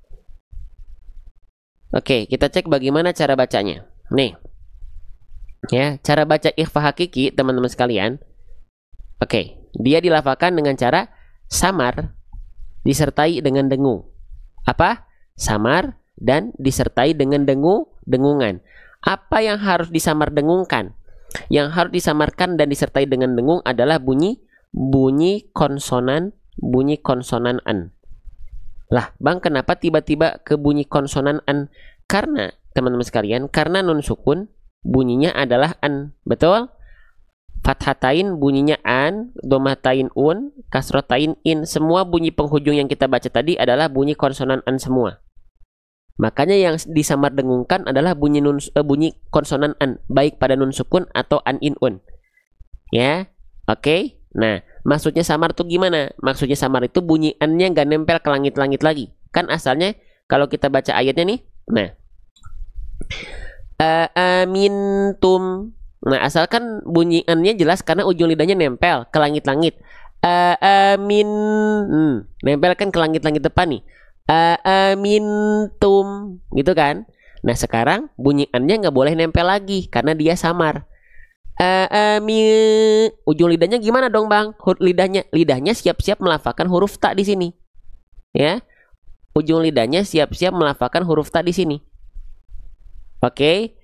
Oke, kita cek bagaimana cara bacanya. Nih, ya, cara baca ikhfa hakiki teman-teman sekalian. Oke, dia dilafalkan dengan cara samar disertai dengan dengung. Apa? Samar dan disertai dengan dengungan. Apa yang harus disamar-dengungkan? Yang harus disamarkan dan disertai dengan dengung adalah bunyi konsonan an. Lah, bang, kenapa tiba-tiba ke bunyi konsonan an? Karena teman-teman sekalian, karena nun sukun bunyinya adalah an, betul? Fathatain bunyinya an, domatain un, kasrotain in. Semua bunyi penghujung yang kita baca tadi adalah bunyi konsonan an semua. Makanya yang disamar dengungkan adalah bunyi konsonan an, baik pada nun sukun atau an in un. Ya, oke. Nah, maksudnya samar tuh gimana? Maksudnya samar itu bunyi an-nya nggak nempel ke langit-langit lagi. Kan asalnya kalau kita baca ayatnya nih, nah, amintum. Nah, asalkan bunyi an-nya jelas karena ujung lidahnya nempel ke langit-langit. Amin. Nempel kan ke langit-langit depan nih. Amintum. Gitu kan? Nah, sekarang bunyi an-nya nggak boleh nempel lagi karena dia samar. Amin. Ujung lidahnya gimana dong, bang? Lidahnya siap-siap melafalkan huruf ta di sini. Ya. Ujung lidahnya siap-siap melafalkan huruf ta di sini. Oke.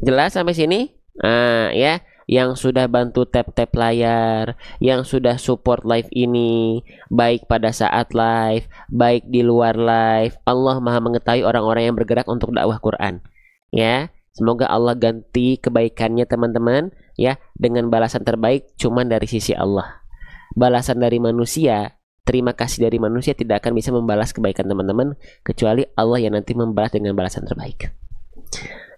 Jelas sampai sini? Nah, ya, yang sudah bantu tap-tap layar, yang sudah support live ini, baik pada saat live, baik di luar live, Allah Maha mengetahui orang-orang yang bergerak untuk dakwah Quran. Ya, semoga Allah ganti kebaikannya teman-teman, ya, dengan balasan terbaik cuman dari sisi Allah. Balasan dari manusia, terima kasih dari manusia tidak akan bisa membalas kebaikan teman-teman kecuali Allah yang nanti membalas dengan balasan terbaik.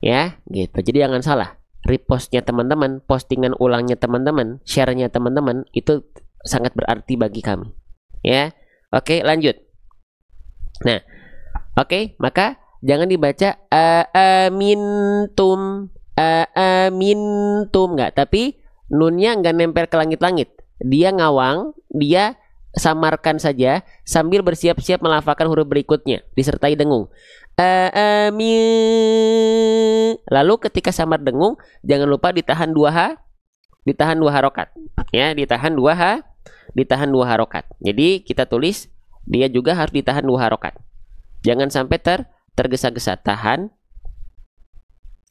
Ya, gitu. Jadi jangan salah. Repostnya teman-teman, postingan ulangnya teman-teman, share-nya teman-teman itu sangat berarti bagi kami. Ya. Oke, lanjut. Nah, oke, maka jangan dibaca amintum, amintum, enggak, tapi nunnya enggak nempel ke langit-langit. Dia ngawang, dia samarkan saja sambil bersiap-siap melafalkan huruf berikutnya disertai dengung. Amin. Lalu ketika samar dengung, jangan lupa ditahan 2 harokat. Ya, ditahan 2 harokat. Jadi kita tulis dia juga harus ditahan 2 harokat. Jangan sampai tergesa-gesa. Tahan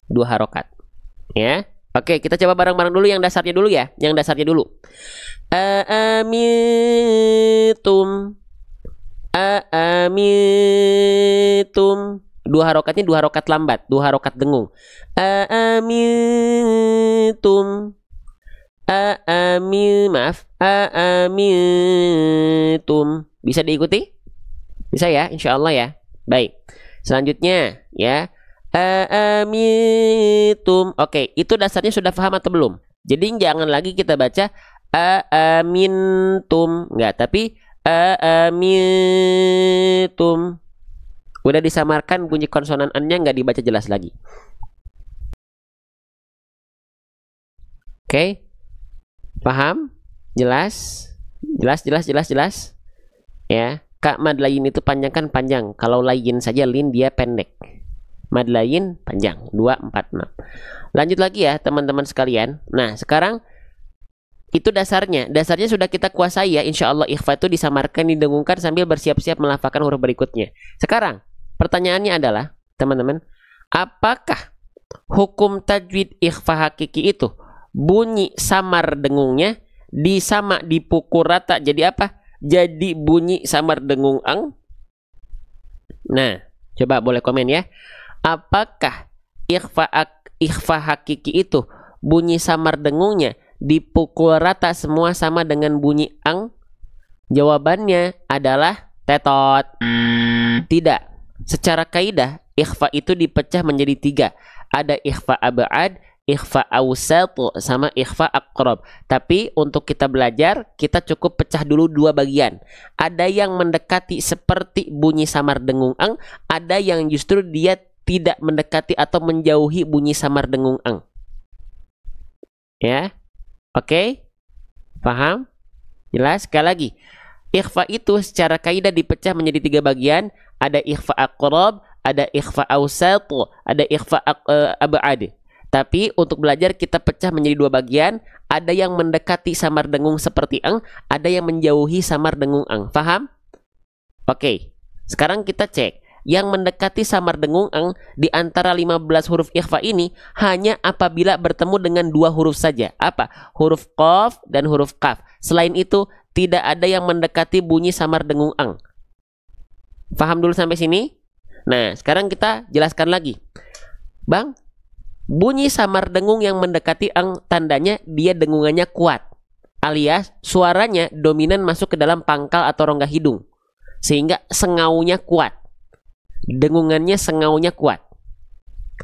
2 harokat. Ya. Oke, kita coba bareng-bareng dulu yang dasarnya dulu ya. Yang dasarnya dulu. Amintum. Amintum. 2 harokatnya 2 harokat lambat, 2 harokat dengung. Amintum. Amintum. Bisa diikuti? Bisa ya, insya Allah ya. Baik. Selanjutnya ya. Amintum. Oke, itu dasarnya sudah paham atau belum? Jadi jangan lagi kita baca amintum, enggak, tapi amintum. Udah disamarkan bunyi konsonan an-nya, enggak dibaca jelas lagi. Oke. Paham? Jelas? Jelas. Ya, Kak, mad lain itu panjang kan panjang. Kalau lain saja lin dia pendek. Mad lain panjang 2, 4, 6. Lanjut lagi ya teman-teman sekalian. Nah, sekarang itu dasarnya sudah kita kuasai ya. Insya Allah ikhfa itu disamarkan, didengungkan sambil bersiap-siap melafalkan huruf berikutnya. Sekarang pertanyaannya adalah teman-teman, apakah hukum tajwid ikhfa hakiki itu bunyi samar dengungnya dipukul rata jadi apa? Jadi bunyi samar dengung ang. Nah, Coba boleh komen ya. Apakah ikhfa hakiki itu bunyi samar dengungnya dipukul rata semua sama dengan bunyi ang? Jawabannya adalah tetot. Tidak. Secara kaidah ikhfa itu dipecah menjadi 3. Ada ikhfa ab'ad, ikhfa awsat, sama ikhfa aqrab. Tapi untuk kita belajar, kita cukup pecah dulu 2 bagian. Ada yang mendekati seperti bunyi samar dengung ang, ada yang justru dia tidak mendekati atau menjauhi bunyi samar dengung ang. Ya. Oke? Paham? Jelas? Sekali lagi. Ikhfa itu secara kaidah dipecah menjadi 3 bagian. Ada ikhfa aqrab, ada ikhfa awsat, ada ikhfa ab'ad. Tapi untuk belajar kita pecah menjadi 2 bagian. Ada yang mendekati samar dengung seperti ang, ada yang menjauhi samar dengung ang. Paham? Oke. Sekarang kita cek. Yang mendekati samar dengung ang di antara 15 huruf ikhfa ini hanya apabila bertemu dengan 2 huruf saja. Apa? Huruf qaf dan huruf kaf. Selain itu tidak ada yang mendekati bunyi samar dengung ang. Paham dulu sampai sini? Nah, sekarang kita jelaskan lagi. Bang, bunyi samar dengung yang mendekati ang tandanya dia dengungannya kuat. Alias suaranya dominan masuk ke dalam pangkal atau rongga hidung. Sehingga sengaunya kuat. Dengungannya sengaunya kuat.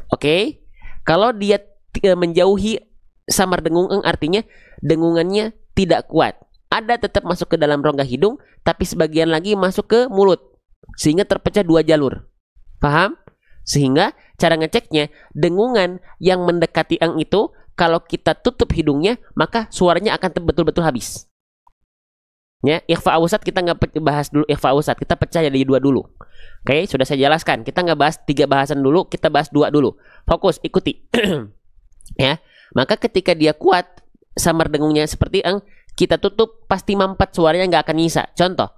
Oke? Kalau dia menjauhi samar dengung ang artinya dengungannya tidak kuat. Ada tetap masuk ke dalam rongga hidung, tapi sebagian lagi masuk ke mulut. Sehingga terpecah 2 jalur. Paham? Sehingga cara ngeceknya, dengungan yang mendekati ang itu, kalau kita tutup hidungnya, maka suaranya akan betul-betul habis. Ya, ikhfa awsat kita nggak bahas dulu ikhfa awsat, kita pecah jadi 2 dulu. Oke, sudah saya jelaskan. Kita nggak bahas 3 bahasan dulu, kita bahas 2 dulu. Fokus, ikuti. Ya, maka ketika dia kuat, samar dengungnya seperti ang, kita tutup pasti mampet, suaranya nggak akan nyisa. Contoh,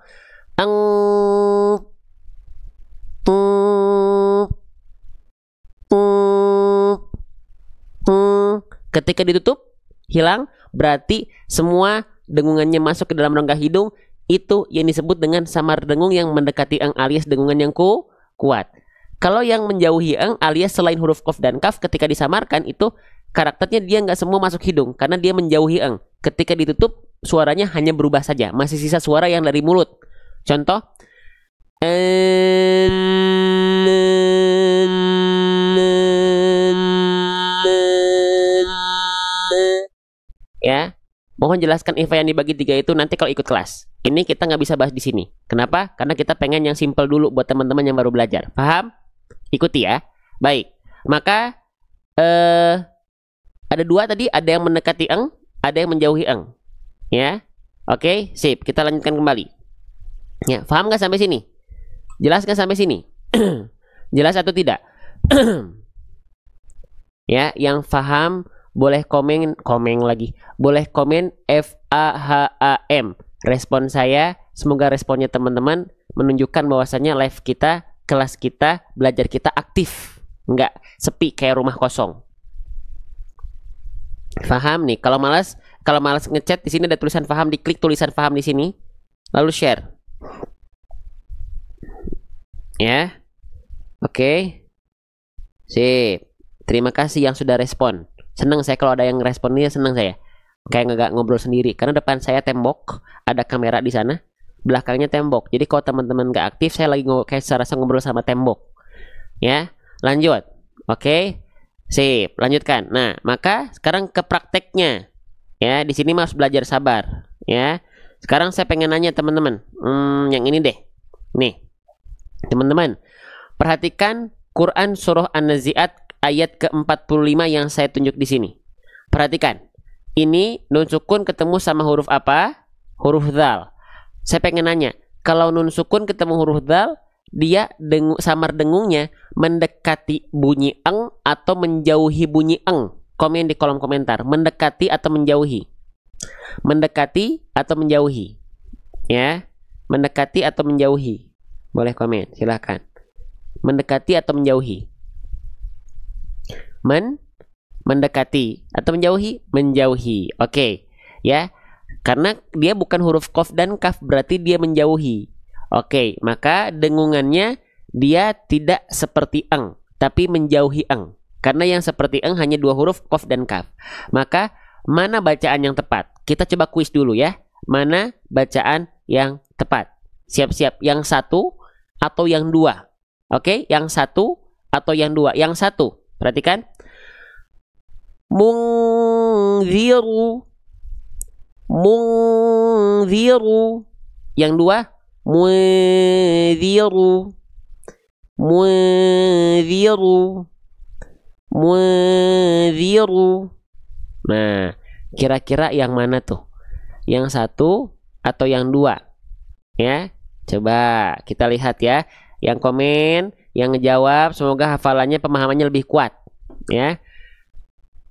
ang, ketika ditutup hilang, berarti semua dengungannya masuk ke dalam rongga hidung. Itu yang disebut dengan samar dengung yang mendekati ang alias dengungan yang kuat. Kalau yang menjauhi ang alias selain huruf qaf dan kaf ketika disamarkan itu karakternya dia nggak semua masuk hidung karena dia menjauhi ang. Ketika ditutup suaranya hanya berubah saja, masih sisa suara yang dari mulut. Contoh, ya, mohon jelaskan ikhfa yang dibagi 3 itu nanti kalau ikut kelas. Ini kita nggak bisa bahas di sini. Kenapa? Karena kita pengen yang simple dulu buat teman-teman yang baru belajar. Paham? Ikuti ya. Baik. Maka ada 2 tadi, ada yang mendekati ang, ada yang menjauhi ang. Ya. Oke, sip. Kita lanjutkan kembali. Ya, paham nggak sampai sini? Jelas nggak sampai sini? Jelas atau tidak? Ya, yang paham boleh komen lagi. Boleh komen FAHAM. Respon saya, semoga responnya teman-teman menunjukkan bahwasannya live kita, kelas kita, belajar kita aktif, nggak sepi kayak rumah kosong. Paham nih? Kalau malas ngechat, di sini ada tulisan paham, diklik tulisan paham di sini, lalu share. Ya, oke, sip. Terima kasih yang sudah respon. Senang saya kalau ada yang responnya, senang saya. Kayak nggak ngobrol sendiri, karena depan saya tembok, ada kamera di sana, belakangnya tembok. Jadi kalau teman-teman nggak aktif, saya lagi kayak serasa ngobrol sama tembok. Ya, lanjut. Oke, sip. Lanjutkan. Nah, maka sekarang ke prakteknya. Ya, di sini mas belajar sabar. Ya, sekarang saya pengen nanya teman-teman, yang ini deh. Nih, teman-teman, perhatikan Quran surah An-Nazi'at ayat ke-45 yang saya tunjuk di sini. Perhatikan. Ini nun sukun ketemu sama huruf apa? Huruf dzal. Saya pengen nanya, kalau nun sukun ketemu huruf dzal, dia samar dengungnya mendekati bunyi eng atau menjauhi bunyi eng? Komen di kolom komentar. Mendekati atau menjauhi? Mendekati atau menjauhi? Ya, mendekati atau menjauhi? Boleh komen, silahkan. Mendekati atau menjauhi? Mendekati atau menjauhi? Menjauhi. Oke. Ya. Karena dia bukan huruf qaf dan kaf, berarti dia menjauhi. Oke, maka dengungannya dia tidak seperti eng, tapi menjauhi eng. Karena yang seperti eng hanya 2 huruf, qaf dan kaf. Maka mana bacaan yang tepat? Kita coba kuis dulu ya. Mana bacaan yang tepat? Siap-siap. Yang 1 atau yang 2? Oke, yang 1 atau yang 2? Yang 1, perhatikan. Mungziru. Mungziru. Yang 2, munziru. Munziru. Munziru. Nah, kira-kira yang mana tuh? Yang 1 atau yang 2? Ya, coba kita lihat ya. Yang komen, yang ngejawab, semoga hafalannya, pemahamannya lebih kuat. Ya.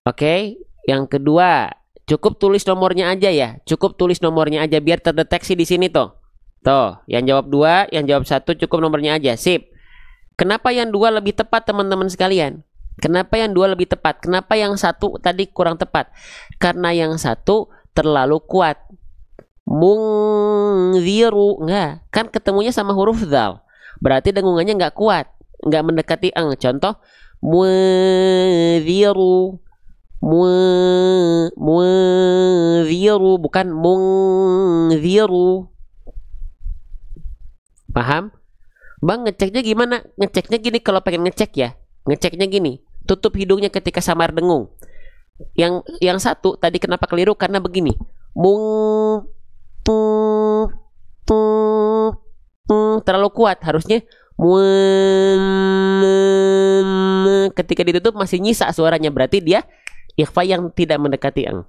Oke, yang kedua, cukup tulis nomornya aja ya. Cukup tulis nomornya aja biar terdeteksi di sini tuh. Tuh, yang jawab 2, yang jawab 1, cukup nomornya aja. Sip. Kenapa yang 2 lebih tepat, teman-teman sekalian? Kenapa yang 2 lebih tepat? Kenapa yang 1 tadi kurang tepat? Karena yang 1 terlalu kuat. Mungziru, enggak. Kan ketemunya sama huruf dzal. Berarti dengungannya enggak kuat, enggak mendekati eng. Contoh, munziru. Munziru, bukan mungziru. Paham? Bang, ngeceknya gimana? Ngeceknya gini kalau pengen ngecek ya. Ngeceknya gini, tutup hidungnya ketika samar dengung. Yang 1 tadi kenapa keliru? Karena begini. Terlalu kuat, harusnya ketika ditutup masih nyisa suaranya, berarti dia ikhfa yang tidak mendekati eng.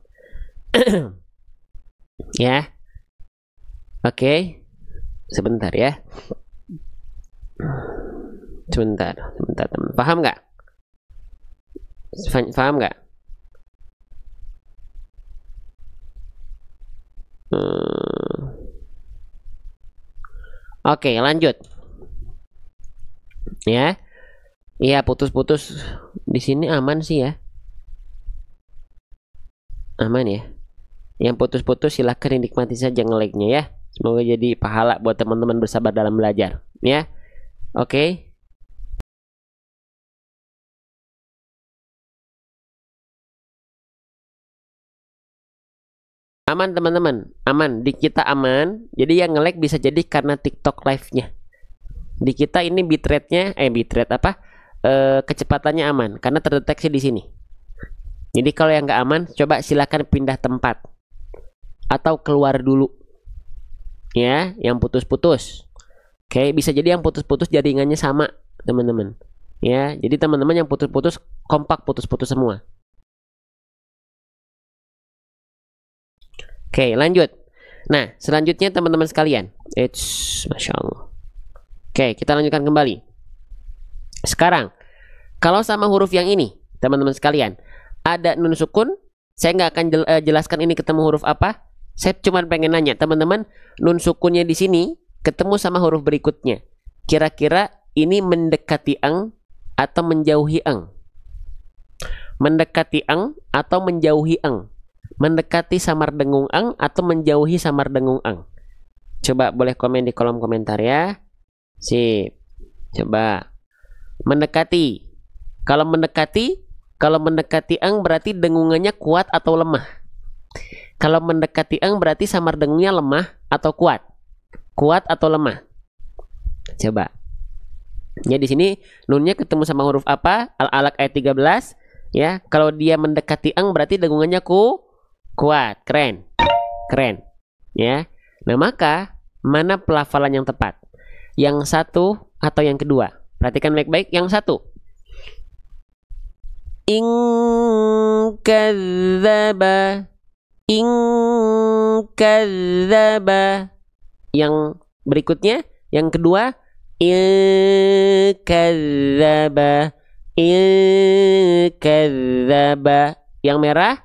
Ya. Oke. Sebentar ya. Sebentar teman. Paham nggak? Paham nggak? Oke, lanjut. Ya. Iya, putus-putus di sini aman sih ya. Aman ya. Yang putus-putus silahkan dinikmati saja nge-like-nya ya. Semoga jadi pahala buat teman-teman bersabar dalam belajar, ya. Oke. Aman teman-teman, aman. Di kita aman. Jadi yang nge-like bisa jadi karena TikTok live-nya. Di kita ini bitrate-nya, bitrate apa? Kecepatannya aman karena terdeteksi di sini. Jadi kalau yang nggak aman, coba silakan pindah tempat atau keluar dulu. Ya, yang putus-putus. Oke, bisa jadi yang putus-putus jaringannya sama, teman-teman. Ya, jadi teman-teman yang putus-putus kompak putus-putus semua. Oke, lanjut. Nah, selanjutnya teman-teman sekalian. Masya Allah. Oke, kita lanjutkan kembali. Sekarang, kalau sama huruf yang ini, teman-teman sekalian, ada nun sukun. Saya nggak akan jelaskan ini ketemu huruf apa. Saya cuma pengen nanya, teman-teman, nun sukunnya di sini ketemu sama huruf berikutnya. Kira-kira ini mendekati eng atau menjauhi eng? Mendekati eng atau menjauhi eng? Mendekati samar dengung eng atau menjauhi samar dengung eng? Coba boleh komen di kolom komentar ya. Sip. Coba. Mendekati. Kalau mendekati eng berarti dengungannya kuat atau lemah? Kalau mendekati eng berarti samar dengungnya lemah atau kuat? Kuat atau lemah? Coba. Ya di sini nunnya ketemu sama huruf apa? Al-Alaq ayat 13. Ya, kalau dia mendekati eng berarti dengungannya kuat. Keren. Keren. Ya. Nah, maka mana pelafalan yang tepat? Yang 1 atau yang kedua? Perhatikan baik-baik yang 1. In kadzdzaba. In kadzdzaba. Yang berikutnya, yang kedua, in kadzdzaba. In kadzdzaba. Yang merah,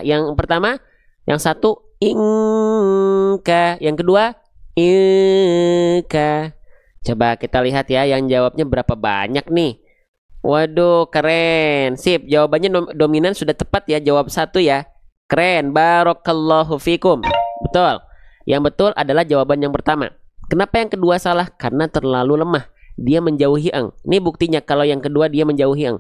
yang pertama, yang 1 inka, yang kedua inka. Coba kita lihat ya yang jawabnya berapa banyak nih. Waduh, keren. Sip, jawabannya dominan sudah tepat ya, jawab 1 ya. Keren, barakallahu fikum. Betul. Yang betul adalah jawaban yang pertama. Kenapa yang kedua salah? Karena terlalu lemah. dia menjauhi eng. Ini buktinya kalau yang kedua dia menjauhi eng.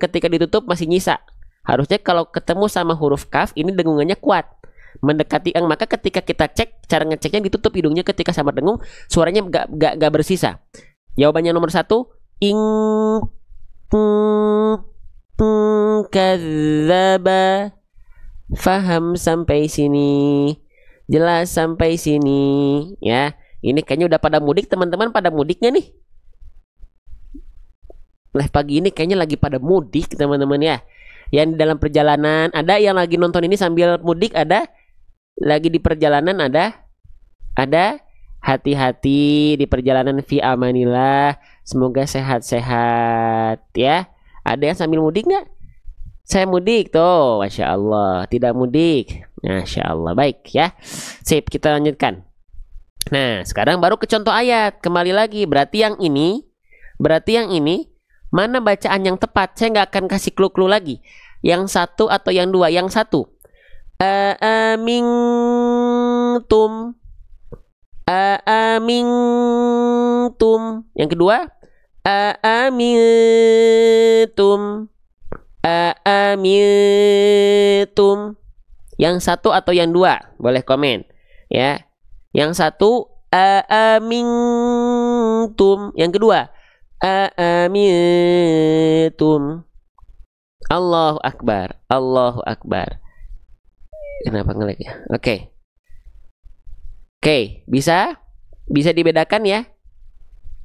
Ketika ditutup masih nyisa. Harusnya kalau ketemu sama huruf kaf ini dengungannya kuat, mendekati eng. Maka ketika kita cek, cara ngeceknya ditutup hidungnya ketika samar dengung, suaranya gak bersisa. Jawabannya nomor 1, ing kadzaba. Faham sampai sini? Jelas sampai sini ya. Ini kayaknya udah pada mudik, teman-teman pada mudiknya nih. Live pagi ini kayaknya lagi pada mudik, teman-teman ya. Yang dalam perjalanan, ada yang lagi nonton ini sambil mudik, ada lagi di perjalanan, ada hati-hati di perjalanan, fi amanillah, semoga sehat-sehat ya. Ada yang sambil mudik nggak? Saya mudik tuh, masya Allah. Tidak mudik, masya Allah. Baik ya, sip, kita lanjutkan. Nah sekarang baru ke contoh ayat, kembali lagi. Berarti yang ini mana bacaan yang tepat? Saya nggak akan kasih clue-clue lagi. Yang satu atau yang dua? Yang satu. Amintum. Amintum. Yang kedua. Amintum. Amintum. Yang satu atau yang dua? Boleh komen ya. Yang satu. Amintum. Yang kedua. Amintum. Allahu Akbar. Allahu Akbar. Kenapa ngelag ya? Oke. Bisa dibedakan ya.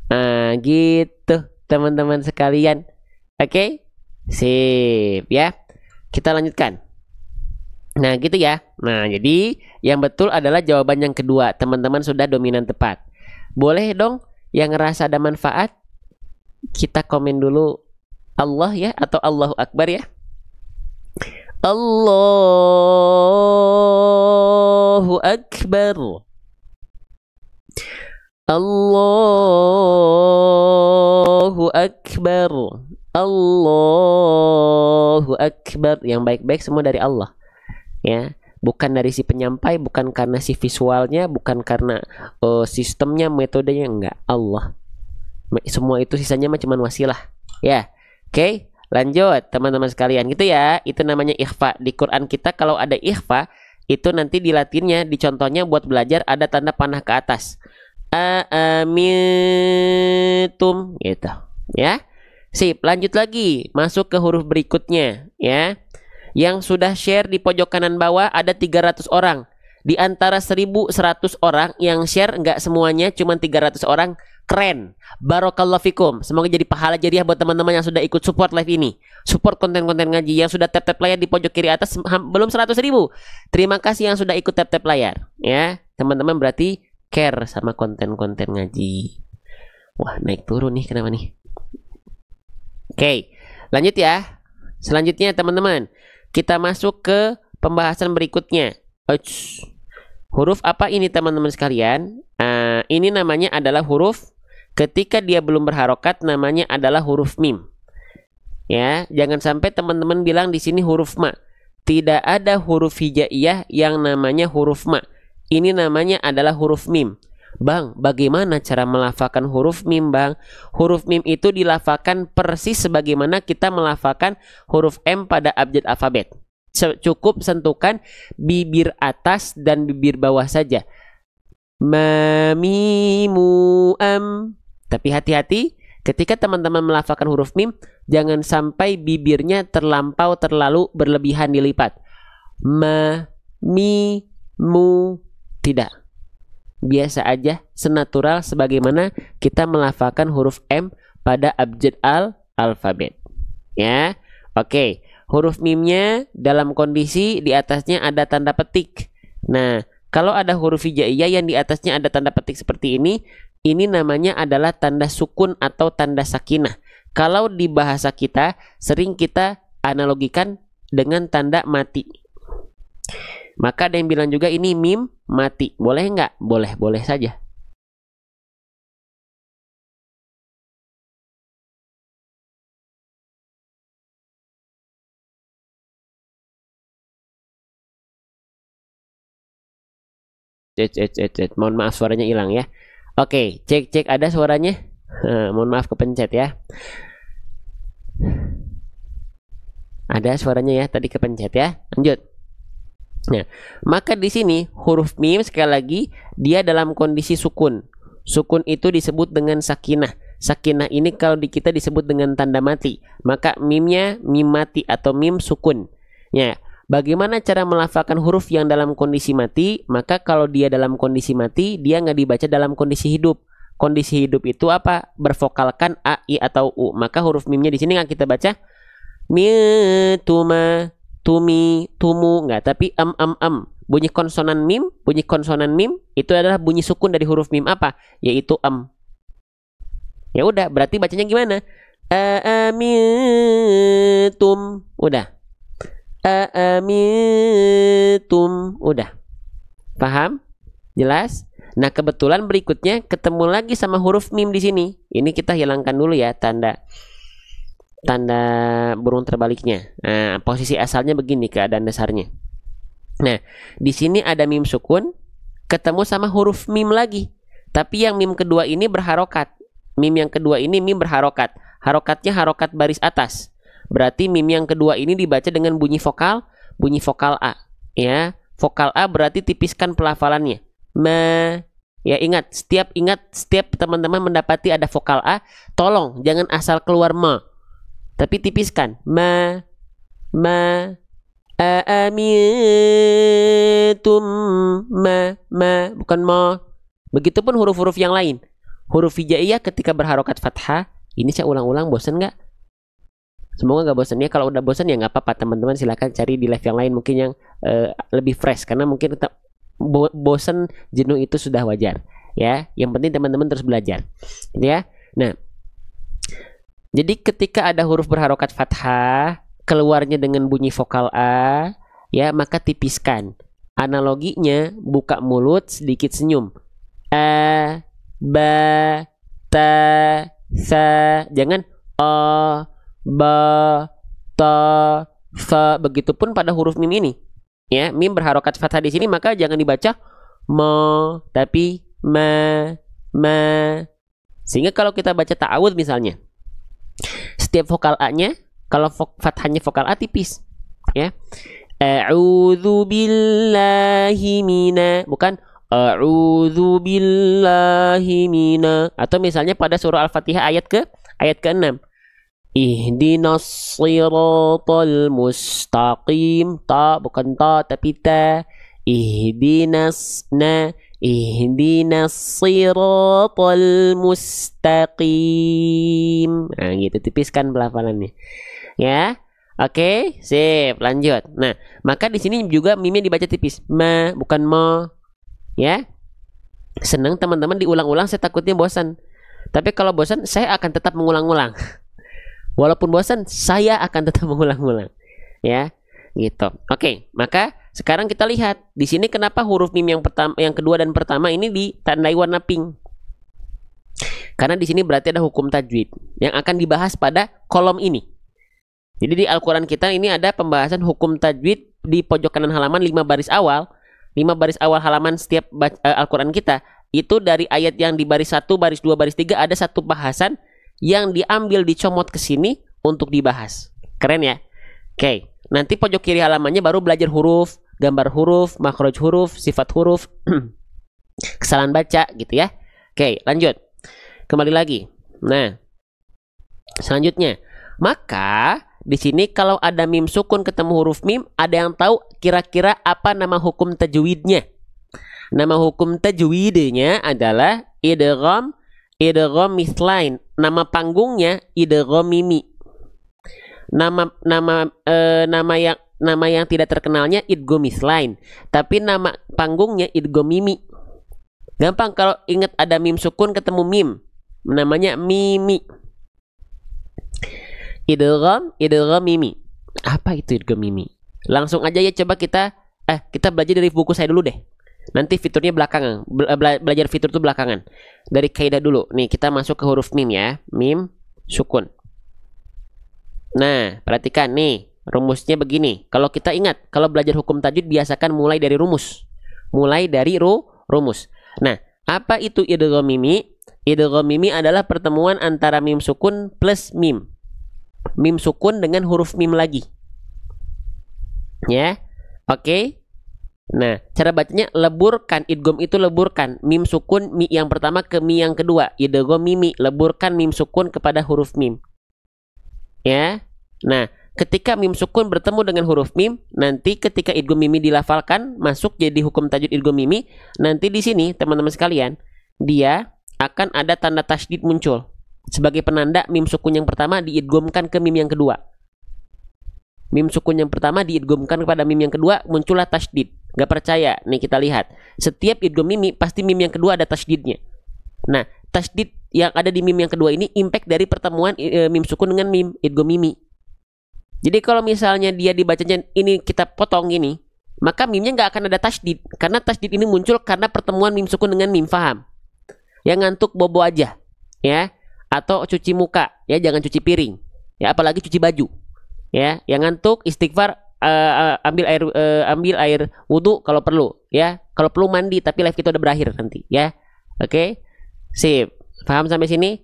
Nah gitu teman-teman sekalian. Oke, sip ya. Kita lanjutkan. Nah gitu ya. Nah jadi yang betul adalah jawaban yang kedua. Teman-teman sudah dominan tepat. Boleh dong yang ngerasa ada manfaat, kita komen dulu Allah ya, atau Allahu Akbar ya. Allahu Akbar. Allahu Akbar. Allahu Akbar. Yang baik-baik semua dari Allah ya, bukan dari si penyampai, bukan karena si visualnya, bukan karena sistemnya, metodenya, enggak. Allah. Semua itu sisanya mah cuma wasilah ya. Oke, lanjut teman-teman sekalian gitu ya. Itu namanya ikhfa. Di Quran kita kalau ada ikhfa itu nanti di latinnya, di contohnya buat belajar ada tanda panah ke atas. Amintum gitu ya. Sip, lanjut lagi, masuk ke huruf berikutnya ya. Yang sudah share di pojok kanan bawah ada 300 orang. Di antara 1100 orang yang share, nggak semuanya, cuma 300 orang. Keren, barakallahu fikum. Semoga jadi pahala jariah buat teman-teman yang sudah ikut support live ini, support konten-konten ngaji. Yang sudah tap-tap layar di pojok kiri atas belum 100.000. Terima kasih yang sudah ikut tap-tap layar ya. Teman-teman berarti care sama konten-konten ngaji. Wah naik turun nih, kenapa nih? Oke, lanjut ya. Selanjutnya teman-teman, kita masuk ke pembahasan berikutnya. Huruf apa ini teman-teman sekalian? Ini namanya adalah huruf, ketika dia belum berharokat namanya adalah huruf mim. Ya, jangan sampai teman-teman bilang di sini huruf ma. Tidak ada huruf hijaiyah yang namanya huruf ma. Ini namanya adalah huruf mim. Bang, bagaimana cara melafalkan huruf mim, Bang? Huruf mim itu dilafalkan persis sebagaimana kita melafalkan huruf M pada abjad alfabet. Cukup sentuhkan bibir atas dan bibir bawah saja. Ma, mi, mu, am. Tapi hati-hati ketika teman-teman melafalkan huruf mim, jangan sampai bibirnya terlalu berlebihan dilipat. Ma, mi, mu. Tidak. Biasa aja, senatural sebagaimana kita melafalkan huruf M pada abjad alfabet. Ya. Oke, huruf mimnya dalam kondisi di atasnya ada tanda petik. Nah, kalau ada huruf hijaiyah yang di atasnya ada tanda petik seperti ini namanya adalah tanda sukun atau tanda sakinah. Kalau di bahasa kita sering kita analogikan dengan tanda mati. Maka ada yang bilang juga ini mim mati. Boleh nggak? Boleh, boleh saja. Mohon maaf suaranya hilang ya. Oke, cek ada suaranya. Mohon maaf kepencet ya. Ada suaranya ya, tadi kepencet ya. Lanjut. Nah, maka di sini huruf mim sekali lagi dia dalam kondisi sukun. Sukun itu disebut dengan sakinah. Sakinah ini kalau di kita disebut dengan tanda mati. Maka mimnya mim mati atau mim sukun. Ya, bagaimana cara melafalkan huruf yang dalam kondisi mati? Maka kalau dia dalam kondisi mati, dia nggak dibaca dalam kondisi hidup. Kondisi hidup itu apa? Bervokalkan a, i atau u. Maka huruf mimnya di sini nggak kita baca mi, tuma, tumi, tumu, nggak, tapi bunyi konsonan mim itu adalah bunyi sukun dari huruf mim apa, yaitu ya udah, berarti bacanya gimana? Amintum, udah, amintum, udah, paham, jelas. Nah, kebetulan berikutnya ketemu lagi sama huruf mim di sini. Ini kita hilangkan dulu ya tanda burung terbaliknya. Nah, posisi asalnya begini keadaan dasarnya. Nah, di sini ada mim sukun ketemu sama huruf mim lagi. Tapi yang mim kedua ini berharokat. Mim yang kedua ini mim berharokat. Harokatnya harokat baris atas. Berarti mim yang kedua ini dibaca dengan bunyi vokal A. Ya, vokal A berarti tipiskan pelafalannya. Ya, ingat setiap teman-teman mendapati ada vokal A, tolong jangan asal keluar tapi tipiskan amintum, bukan Begitupun huruf-huruf yang lain. Huruf hijaiyah ketika berharokat fathah, ini saya ulang-ulang, bosan nggak? Semoga nggak bosan ya. Kalau udah bosan ya nggak apa-apa, teman-teman silakan cari di live yang lain mungkin yang lebih fresh, karena mungkin bosan, jenuh itu sudah wajar ya. Yang penting teman-teman terus belajar ya. Nah, jadi ketika ada huruf berharokat fathah keluarnya dengan bunyi vokal A, ya, maka tipiskan. Analoginya buka mulut sedikit senyum. A, ba, ta, sa. Jangan a, ba, ta, sa. Begitupun pada huruf mim ini. Ya, mim berharokat fathah di sini maka jangan dibaca mo, tapi ma. Sehingga kalau kita baca ta'awudz misalnya, setiap vokal A-nya, kalau fathahnya vokal A tipis, ya. A'udzu billahi mina, bukan a'udzu billahi mina. Atau misalnya pada surah Al-Fatihah ayat ke-6. Ihdinas siratal mustaqim, ta bukan ta tapi ta. Ihdinas siratal mustaqim. Nah, gitu, tipiskan pelafalannya. Ya. Oke, sip, lanjut. Nah, maka di sini juga mimnya dibaca tipis. Bukan mo. Ya. Senang teman-teman diulang-ulang, saya takutnya bosan. Tapi kalau bosan, saya akan tetap mengulang-ulang. Walaupun bosan, saya akan tetap mengulang-ulang. Ya. Gitu. Oke, maka sekarang kita lihat di sini kenapa huruf mim yang pertama, yang kedua dan pertama ini ditandai warna pink. Karena di sini berarti ada hukum tajwid yang akan dibahas pada kolom ini. Jadi di Al-Qur'an kita ini ada pembahasan hukum tajwid di pojok kanan halaman 5 baris awal. 5 baris awal halaman setiap Al-Qur'an kita itu dari ayat yang di baris 1, baris 2, baris 3 ada satu bahasan yang diambil, dicomot ke sini untuk dibahas. Keren ya? Oke. Nanti pojok kiri halamannya baru belajar huruf, gambar huruf, makhraj huruf, sifat huruf, kesalahan baca gitu ya. Oke, lanjut. Kembali lagi. Nah, selanjutnya, maka di sini kalau ada mim sukun ketemu huruf mim, ada yang tahu kira-kira apa nama hukum tajwidnya? Nama hukum tajwidnya adalah idgham mithlain. Nama panggungnya idgham mimi. Nama yang tidak terkenalnya idgham mithlain, tapi nama panggungnya idgham mimi. Gampang kalau ingat ada mim sukun ketemu mim, namanya mimi. Idgham mimi. Apa itu idgham mimi? Langsung aja ya, coba kita belajar dari buku saya dulu deh. Nanti fiturnya belakangan. Belajar fitur itu belakangan. Dari kaidah dulu. Nih, kita masuk ke huruf mim ya. Mim sukun. Nah, perhatikan nih, rumusnya begini. Kalau kita ingat, kalau belajar hukum tajwid biasakan mulai dari rumus. Rumus. Nah, Apa itu idgham mimi? Idgham mimi adalah pertemuan antara mim sukun plus mim. Mim sukun dengan huruf mim lagi. Ya. Oke. Nah, cara bacanya leburkan. Idgham itu leburkan mim sukun mi yang pertama ke mi yang kedua. Idgham mimi, leburkan mim sukun kepada huruf mim. Ya. Nah, ketika mim sukun bertemu dengan huruf mim, nanti ketika idgham mimi dilafalkan masuk jadi hukum tajwid idgham mimi, nanti di sini teman-teman sekalian, dia akan ada tanda tasydid muncul sebagai penanda mim sukun yang pertama diidghamkan ke mim yang kedua. Mim sukun yang pertama diidghamkan kepada mim yang kedua, muncullah tasydid. Gak percaya? Nih kita lihat. Setiap idgham mimi pasti mim yang kedua ada tasydidnya. Nah, tasydid yang ada di mim yang kedua ini impact dari pertemuan mim sukun dengan mim idgham mimi. Jadi kalau misalnya dia dibacanya ini kita potong gini, maka mimnya nggak akan ada tasydid, karena tasydid ini muncul karena pertemuan mim sukun dengan mim. Paham? Yang ngantuk bobo aja, ya, atau cuci muka, ya, jangan cuci piring, ya, apalagi cuci baju, ya. Yang ngantuk istighfar, ambil air wudhu kalau perlu, ya. Kalau perlu mandi, tapi live kita udah berakhir nanti, ya. Oke, sip. Paham sampai sini?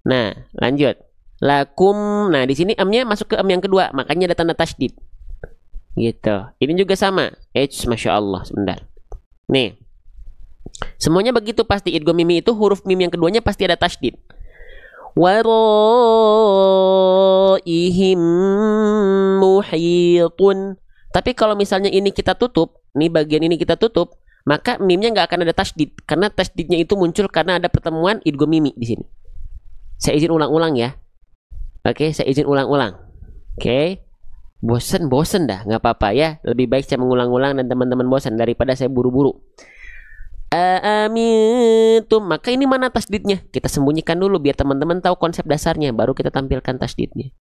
Nah, lanjut. Lakum. Nah, di sini amnya masuk ke am yang kedua, makanya ada tanda tasydid. Gitu. Ini juga sama. Masya Allah. Sebentar. Nih. Semuanya begitu pasti. Idgham mimi itu huruf mim yang keduanya pasti ada tasydid. Waraihim muhitun. Tapi kalau misalnya ini kita tutup, nih bagian ini kita tutup, maka mimnya nggak akan ada tasydid, karena tasydidnya itu muncul karena ada pertemuan idgham mimi di sini. Saya izin ulang-ulang ya. Oke, saya izin ulang-ulang. Oke. Bosen dah, nggak apa-apa ya. Lebih baik saya mengulang-ulang dan teman-teman bosan daripada saya buru-buru. Amintum. Maka ini mana tasydidnya? Kita sembunyikan dulu biar teman-teman tahu konsep dasarnya, baru kita tampilkan tasydidnya.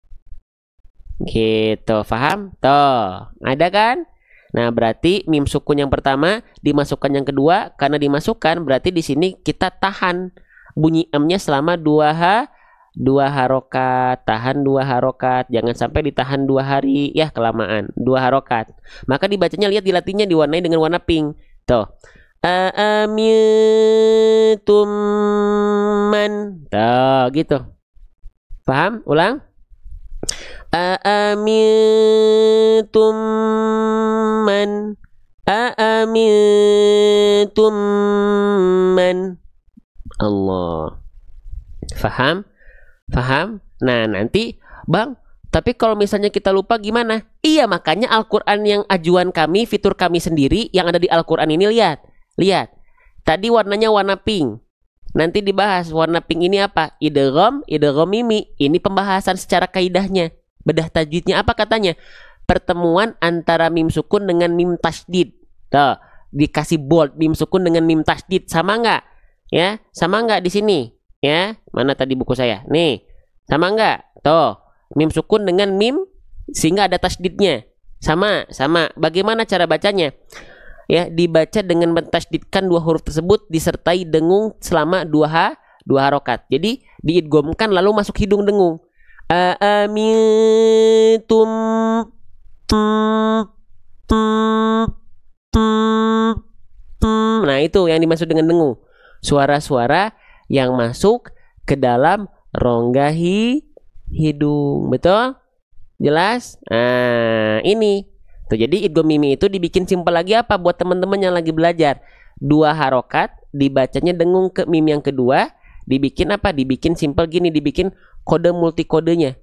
Gitu, paham? Tuh, ada kan? Nah, berarti mim sukun yang pertama dimasukkan yang kedua, karena dimasukkan berarti di sini kita tahan bunyi amnya selama 2 harokat, tahan 2 harokat, jangan sampai ditahan 2 hari, ya kelamaan, 2 harokat. Maka dibacanya, lihat di latinnya diwarnai dengan warna pink. Tuh. Amintum man. Tuh, gitu. Paham? Ulang. Amintum man. Amintum man. Allah. Faham? Faham? Nah, nanti Bang, tapi kalau misalnya kita lupa gimana? Iya, makanya Al-Quran yang ajuan kami, fitur kami sendiri yang ada di Al-Quran ini, lihat. Lihat. Tadi warnanya warna pink. Nanti dibahas warna pink ini apa? Idgham mimi. Ini pembahasan secara kaidahnya. Bedah tajwidnya apa katanya? Pertemuan antara mim sukun dengan mim tasydid. Tuh, dikasih bold mim sukun dengan mim tasydid, sama nggak? Ya, sama nggak di sini? Ya, mana tadi buku saya? Nih, sama nggak? Tuh, mim sukun dengan mim sehingga ada tasydidnya. Sama. Bagaimana cara bacanya? Ya, dibaca dengan mentasydidkan 2 huruf tersebut disertai dengung selama 2 harokat. Jadi diidghamkan lalu masuk hidung dengung. Amintum. Nah, itu yang dimaksud dengan dengung. Suara-suara yang masuk ke dalam rongga hidung. Betul? Jelas? Nah, ini. Tuh, jadi idgham mimi itu dibikin simpel lagi apa buat teman-teman yang lagi belajar? 2 harokat, dibacanya dengung ke mim yang kedua, dibikin apa? Dibikin simpel gini, dibikin kode multikodenya.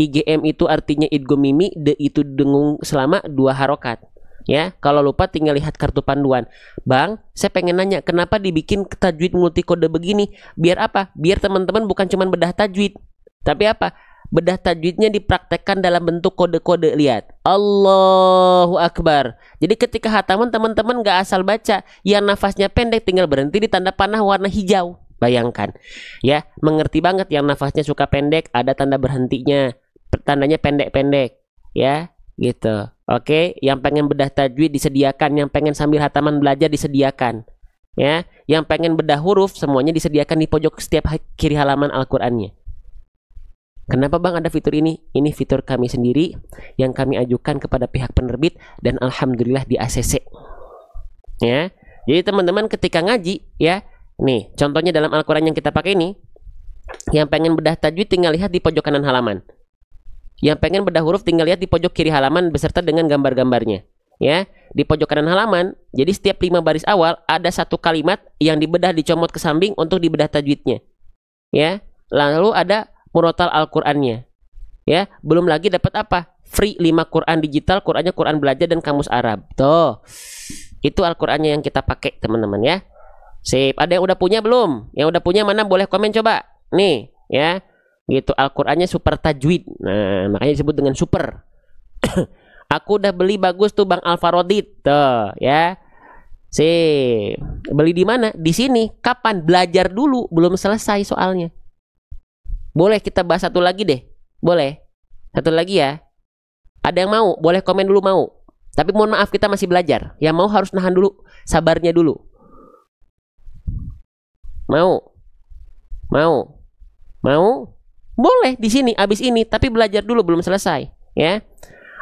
IGM itu artinya idgham mimi, D itu dengung selama 2 harokat. Ya, kalau lupa tinggal lihat kartu panduan. Bang, saya pengen nanya, kenapa dibikin tajwid multikode begini? Biar apa? Biar teman-teman bukan cuma bedah tajwid, tapi apa? Bedah tajwidnya dipraktekkan dalam bentuk kode-kode. Lihat, Allahu Akbar. Jadi ketika hataman teman-teman gak asal baca, yang nafasnya pendek tinggal berhenti di tanda panah warna hijau. Bayangkan, ya, mengerti banget. Yang nafasnya suka pendek ada tanda berhentinya, tandanya pendek-pendek, ya, gitu. Oke, yang pengen bedah tajwid disediakan, yang pengen sambil hataman belajar disediakan, ya, yang pengen bedah huruf semuanya disediakan di pojok setiap kiri halaman Al-Qur'annya. Kenapa Bang ada fitur ini? Ini fitur kami sendiri yang kami ajukan kepada pihak penerbit dan alhamdulillah di ACC. Ya. Jadi teman-teman ketika ngaji, ya, Nih, contohnya dalam Al-Quran yang kita pakai ini, yang pengen bedah tajwid tinggal lihat di pojok kanan halaman. Yang pengen bedah huruf tinggal lihat di pojok kiri halaman beserta dengan gambar-gambarnya. Ya, di pojok kanan halaman, jadi setiap 5 baris awal ada satu kalimat yang dibedah dicomot ke samping untuk dibedah tajwidnya. Ya, lalu ada murotal Al-Qur'annya. Ya, belum lagi dapat apa? Free 5 Quran digital, Qurannya Quran belajar dan kamus Arab. Tuh. Itu Al-Qur'annya yang kita pakai, teman-teman ya. Sip, ada yang udah punya belum? Yang udah punya mana boleh komen coba. Nih, ya. Gitu, Al-Qur'annya super tajwid. Nah, makanya disebut dengan super. Aku udah beli bagus tuh Bang Alfarodit. Tuh, ya. Sip. Beli di mana? Di sini. Kapan? Belajar dulu, belum selesai soalnya. Boleh kita bahas satu lagi deh. Boleh. Satu lagi ya. Ada yang mau? Boleh komen dulu mau. Tapi mohon maaf kita masih belajar. Yang mau harus nahan dulu, sabarnya dulu. Mau? Mau? Mau? Boleh di sini abis ini, tapi belajar dulu belum selesai, ya.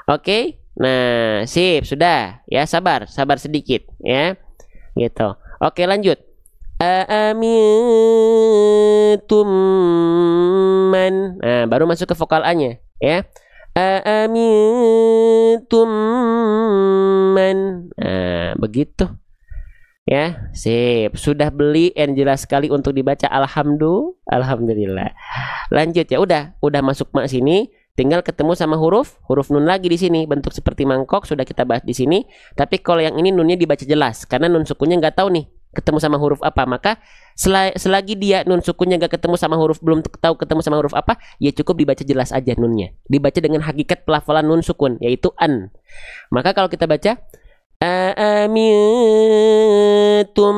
Oke. Nah, sip, sudah. Ya, sabar sedikit, ya. Gitu. Oke, lanjut. Amintum man. Nah, baru masuk ke vokal A-nya, ya. Amintum man. Nah, begitu. Ya, sip. Sudah beli and jelas sekali untuk dibaca. Alhamdulillah. Lanjut ya, udah masuk mak sini, tinggal ketemu sama huruf nun lagi di sini, bentuk seperti mangkok sudah kita bahas di sini. Tapi kalau yang ini nunnya dibaca jelas karena nun sukunnya nggak tahu nih ketemu sama huruf apa, maka selagi dia nun sukunnya nggak ketemu sama huruf, belum tahu ketemu sama huruf apa, ya cukup dibaca jelas aja nunnya, dibaca dengan hakikat pelafalan nun sukun yaitu an. Maka kalau kita baca amintum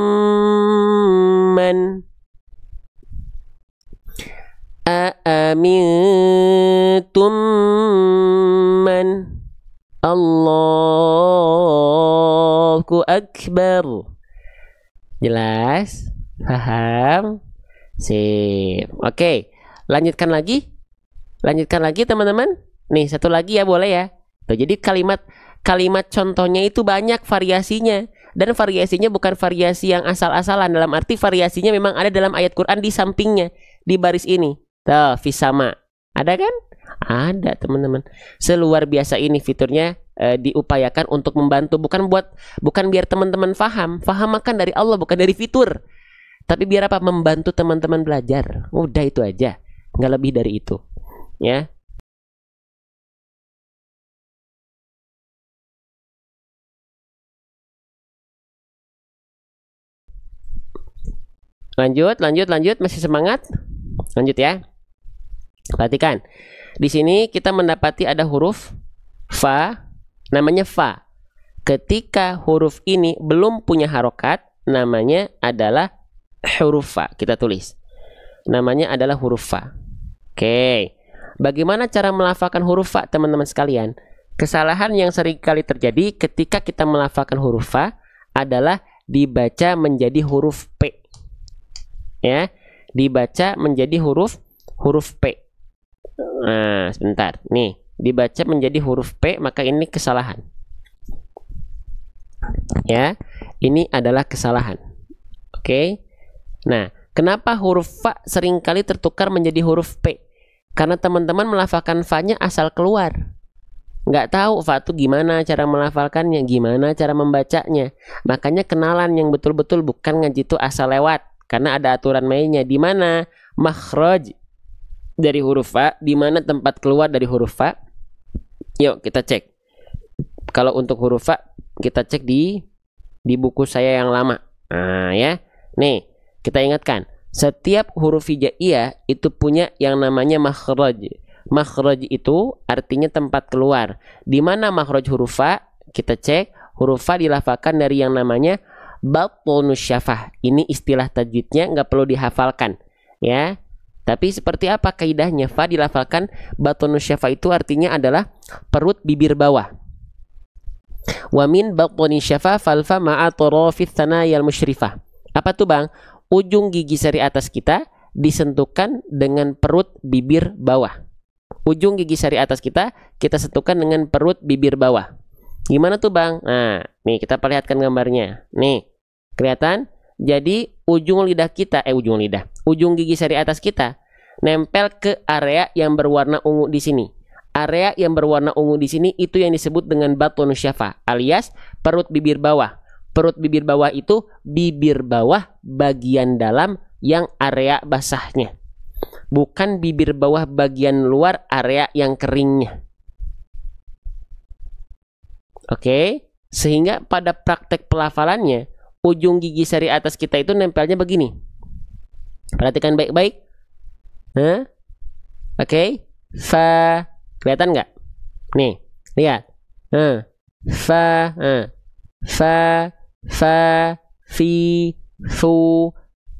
man, amintum man, Allahu akbar. Jelas? Paham? Sip. Oke, lanjutkan lagi teman-teman. Nih satu lagi ya, boleh ya. Tuh, jadi kalimat contohnya itu banyak variasinya, dan variasinya bukan variasi yang asal-asalan, dalam arti variasinya memang ada dalam ayat Quran di sampingnya, di baris ini. Tuh, fisama. Ada kan? Ada, teman-teman. Seluar biasa ini fiturnya diupayakan untuk membantu, bukan biar teman-teman faham akan dari Allah, bukan dari fitur. Tapi biar apa? Membantu teman-teman belajar. Udah itu aja. Nggak lebih dari itu. Ya. Lanjut, masih semangat? Lanjut ya. Perhatikan. Di sini kita mendapati ada huruf fa, namanya fa. Ketika huruf ini belum punya harokat, namanya adalah huruf fa. Kita tulis. Namanya adalah huruf fa. Oke. Bagaimana cara melafalkan huruf fa, teman-teman sekalian? Kesalahan yang sering kali terjadi ketika kita melafalkan huruf fa adalah dibaca menjadi huruf P. Ya, dibaca menjadi huruf P. Nah, sebentar. Nih, dibaca menjadi huruf P, maka ini kesalahan. Ya, ini adalah kesalahan. Oke. Nah, kenapa huruf fa seringkali tertukar menjadi huruf P? Karena teman-teman melafalkan fa-nya asal keluar. Nggak tahu fa itu gimana cara melafalkannya, gimana cara membacanya. Makanya kenalan yang betul-betul, bukan ngaji itu asal lewat. Karena ada aturan mainnya, di mana makhraj dari huruf fa, di mana tempat keluar dari huruf fa. Yuk kita cek. Kalau untuk huruf fa kita cek di buku saya yang lama. Nah ya, nih kita ingatkan, setiap huruf hijaiyah itu punya yang namanya makhraj. Makhraj itu artinya tempat keluar. Di mana makhraj huruf fa? Kita cek, huruf fa dilafalkan dari yang namanya batnus syafah. Ini istilah tajwidnya, nggak perlu dihafalkan ya. Tapi seperti apa kaidahnya? Fa dilafalkan batnus syafah itu artinya adalah perut bibir bawah. Wa min batni syafah fal fa ma'a tarafith thanayal musyrifah. Apa tuh Bang? Ujung gigi seri atas kita disentuhkan dengan perut bibir bawah. Ujung gigi seri atas kita sentuhkan dengan perut bibir bawah. Gimana tuh Bang? Nah, nih kita perlihatkan gambarnya. Nih, kelihatan? Jadi ujung gigi sari atas kita nempel ke area yang berwarna ungu di sini. Area yang berwarna ungu di sini itu yang disebut dengan batun syafa, alias perut bibir bawah. Perut bibir bawah itu bibir bawah bagian dalam yang area basahnya. Bukan bibir bawah bagian luar area yang keringnya. Oke, sehingga pada praktek pelafalannya ujung gigi sari atas kita itu nempelnya begini. Perhatikan baik-baik. Oke, fa, kelihatan nggak? Nih, lihat. Fa, fa, fi, fu,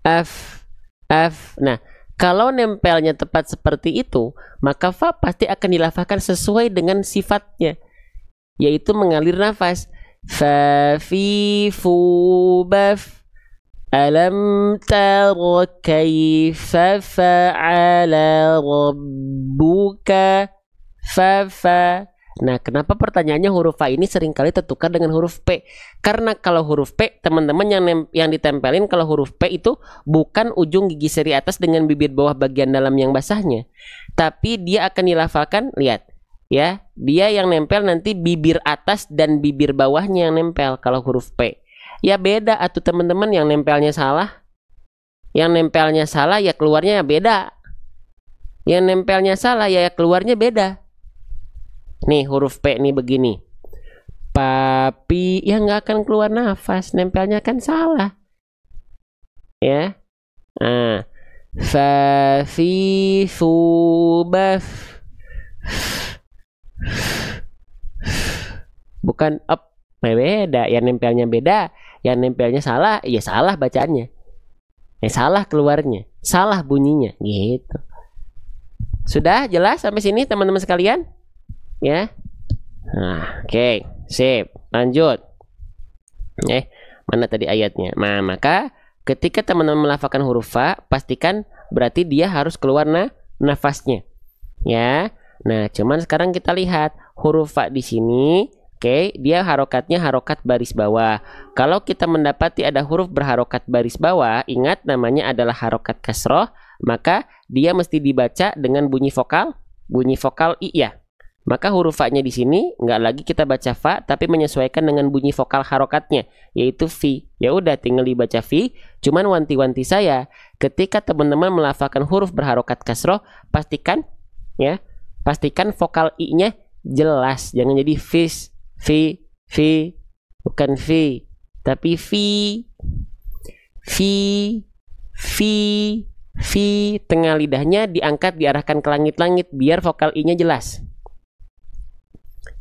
f. Nah, kalau nempelnya tepat seperti itu, maka fa pasti akan dilafazkan sesuai dengan sifatnya, yaitu mengalir nafas. Fa, fi, fu, baf. Alam tara kaifa fa'ala rabbuka fa. Nah, kenapa pertanyaannya huruf fa ini seringkali tertukar dengan huruf p? Karena kalau huruf p, teman-teman yang ditempelin kalau huruf p itu bukan ujung gigi seri atas dengan bibir bawah bagian dalam yang basahnya, tapi dia akan dilafalkan, lihat ya, dia yang nempel nanti bibir atas dan bibir bawahnya yang nempel kalau huruf p. Ya beda atuh teman-teman, yang nempelnya salah. Yang nempelnya salah ya keluarnya beda. Yang nempelnya salah ya keluarnya beda. Nih huruf P nih begini. Papi ya nggak akan keluar nafas, nempelnya kan salah. Ya. Nah, fa fi fu baf. Bukan up, beda. Yang nempelnya beda. Yang nempelnya salah, ya salah bacaannya. Salah keluarnya, salah bunyinya, gitu. Sudah jelas sampai sini teman-teman sekalian? Ya. Nah, oke, sip. Lanjut. Mana tadi ayatnya? Nah, maka ketika teman-teman melafalkan huruf fa, pastikan berarti dia harus keluar nafasnya. Ya. Nah, cuman sekarang kita lihat huruf fa di sini. Oke, dia harokatnya harokat baris bawah. Kalau kita mendapati ada huruf berharokat baris bawah, ingat namanya adalah harokat kasroh, maka dia mesti dibaca dengan bunyi vokal i ya. Maka huruf fa-nya di sini nggak lagi kita baca fa, tapi menyesuaikan dengan bunyi vokal harokatnya, yaitu fi. Ya udah, tinggal dibaca fi. Cuman wanti-wanti saya, ketika teman-teman melafalkan huruf berharokat kasroh, pastikan vokal i-nya jelas, jangan jadi fis. Fi, bukan fi, tapi fi, tengah lidahnya diangkat, diarahkan ke langit-langit biar vokal i-nya jelas.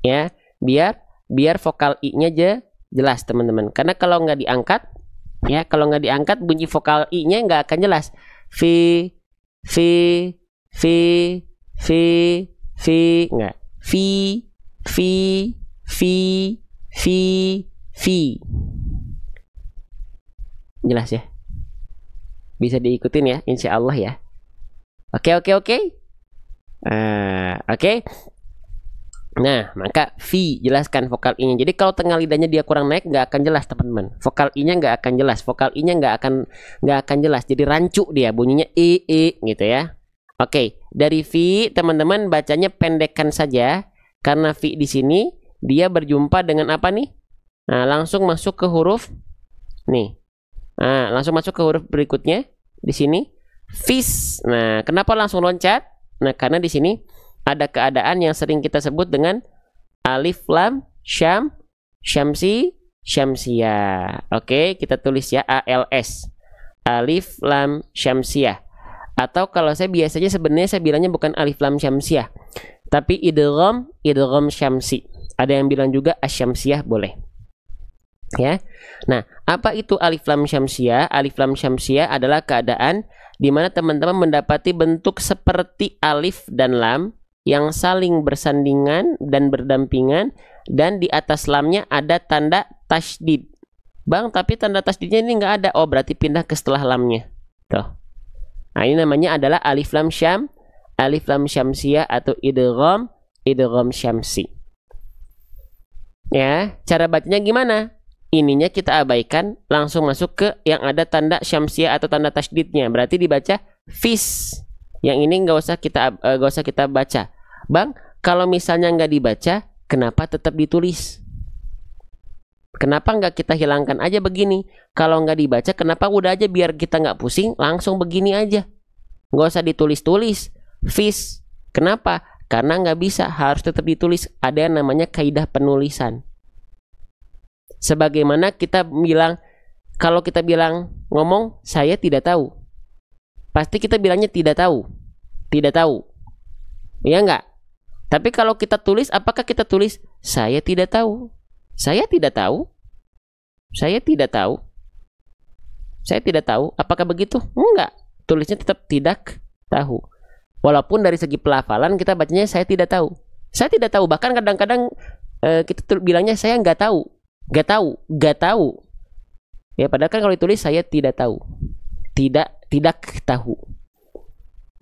Ya, biar vokal i-nya jelas teman-teman. Karena kalau nggak diangkat, bunyi vokal i-nya nggak akan jelas. Fi, nggak. Fi. Jelas ya? Bisa diikutin ya, insya Allah ya. Oke. Nah, maka fi, jelaskan vokal i-nya. Jadi kalau tengah lidahnya dia kurang naik, nggak akan jelas teman-teman. Vokal i-nya nggak akan jelas. Vokal i-nya nggak akan jelas. Jadi rancu dia, bunyinya gitu ya. Oke, dari fi teman-teman bacanya pendekkan saja, karena fi di sini dia berjumpa dengan apa nih? Nah, langsung masuk ke huruf nih. Nah, langsung masuk ke huruf berikutnya di sini fis. Nah, kenapa langsung loncat? Nah, karena di sini ada keadaan yang sering kita sebut dengan alif lam syam syamsiyah. Oke, kita tulis ya ALS. Alif lam syamsiyah. Atau kalau saya biasanya sebenarnya saya bilangnya bukan alif lam syamsiyah, tapi idgham syamsi. Ada yang bilang juga asyamsiyah boleh. Ya. Nah, apa itu alif lam syamsiyah? Alif lam syamsiyah adalah keadaan di mana teman-teman mendapati bentuk seperti alif dan lam yang saling bersandingan dan berdampingan, dan di atas lamnya ada tanda tasydid. Bang, tapi tanda tasydidnya ini nggak ada. Oh, berarti pindah ke setelah lamnya. Tuh. Nah, ini namanya adalah alif lam syamsiyah atau idgham syamsi. Ya, cara bacanya gimana? ininya kita abaikan, langsung masuk ke yang ada tanda syamsiah atau tanda tasydidnya. Berarti dibaca fis. Yang ini nggak usah kita baca. Bang, kalau misalnya nggak dibaca, kenapa tetap ditulis? Kenapa nggak kita hilangkan aja begini? Kalau nggak dibaca, kenapa udah aja biar kita nggak pusing, langsung begini aja. Nggak usah ditulis-tulis. Fis. Kenapa? Karena nggak bisa, harus tetap ditulis. Ada yang namanya kaidah penulisan. Sebagaimana kita bilang, kalau kita bilang ngomong, saya tidak tahu. Pasti kita bilangnya tidak tahu. Tidak tahu. Ya enggak? Tapi kalau kita tulis, apakah kita tulis saya tidak tahu? Saya tidak tahu. Saya tidak tahu. Saya tidak tahu. Apakah begitu? Enggak. Tulisnya tetap tidak tahu. Walaupun dari segi pelafalan kita bacanya saya tidak tahu. Saya tidak tahu. Bahkan kadang-kadang kita bilangnya saya nggak tahu. Nggak tahu. Nggak tahu. Ya padahal kan kalau ditulis saya tidak tahu. Tidak tahu.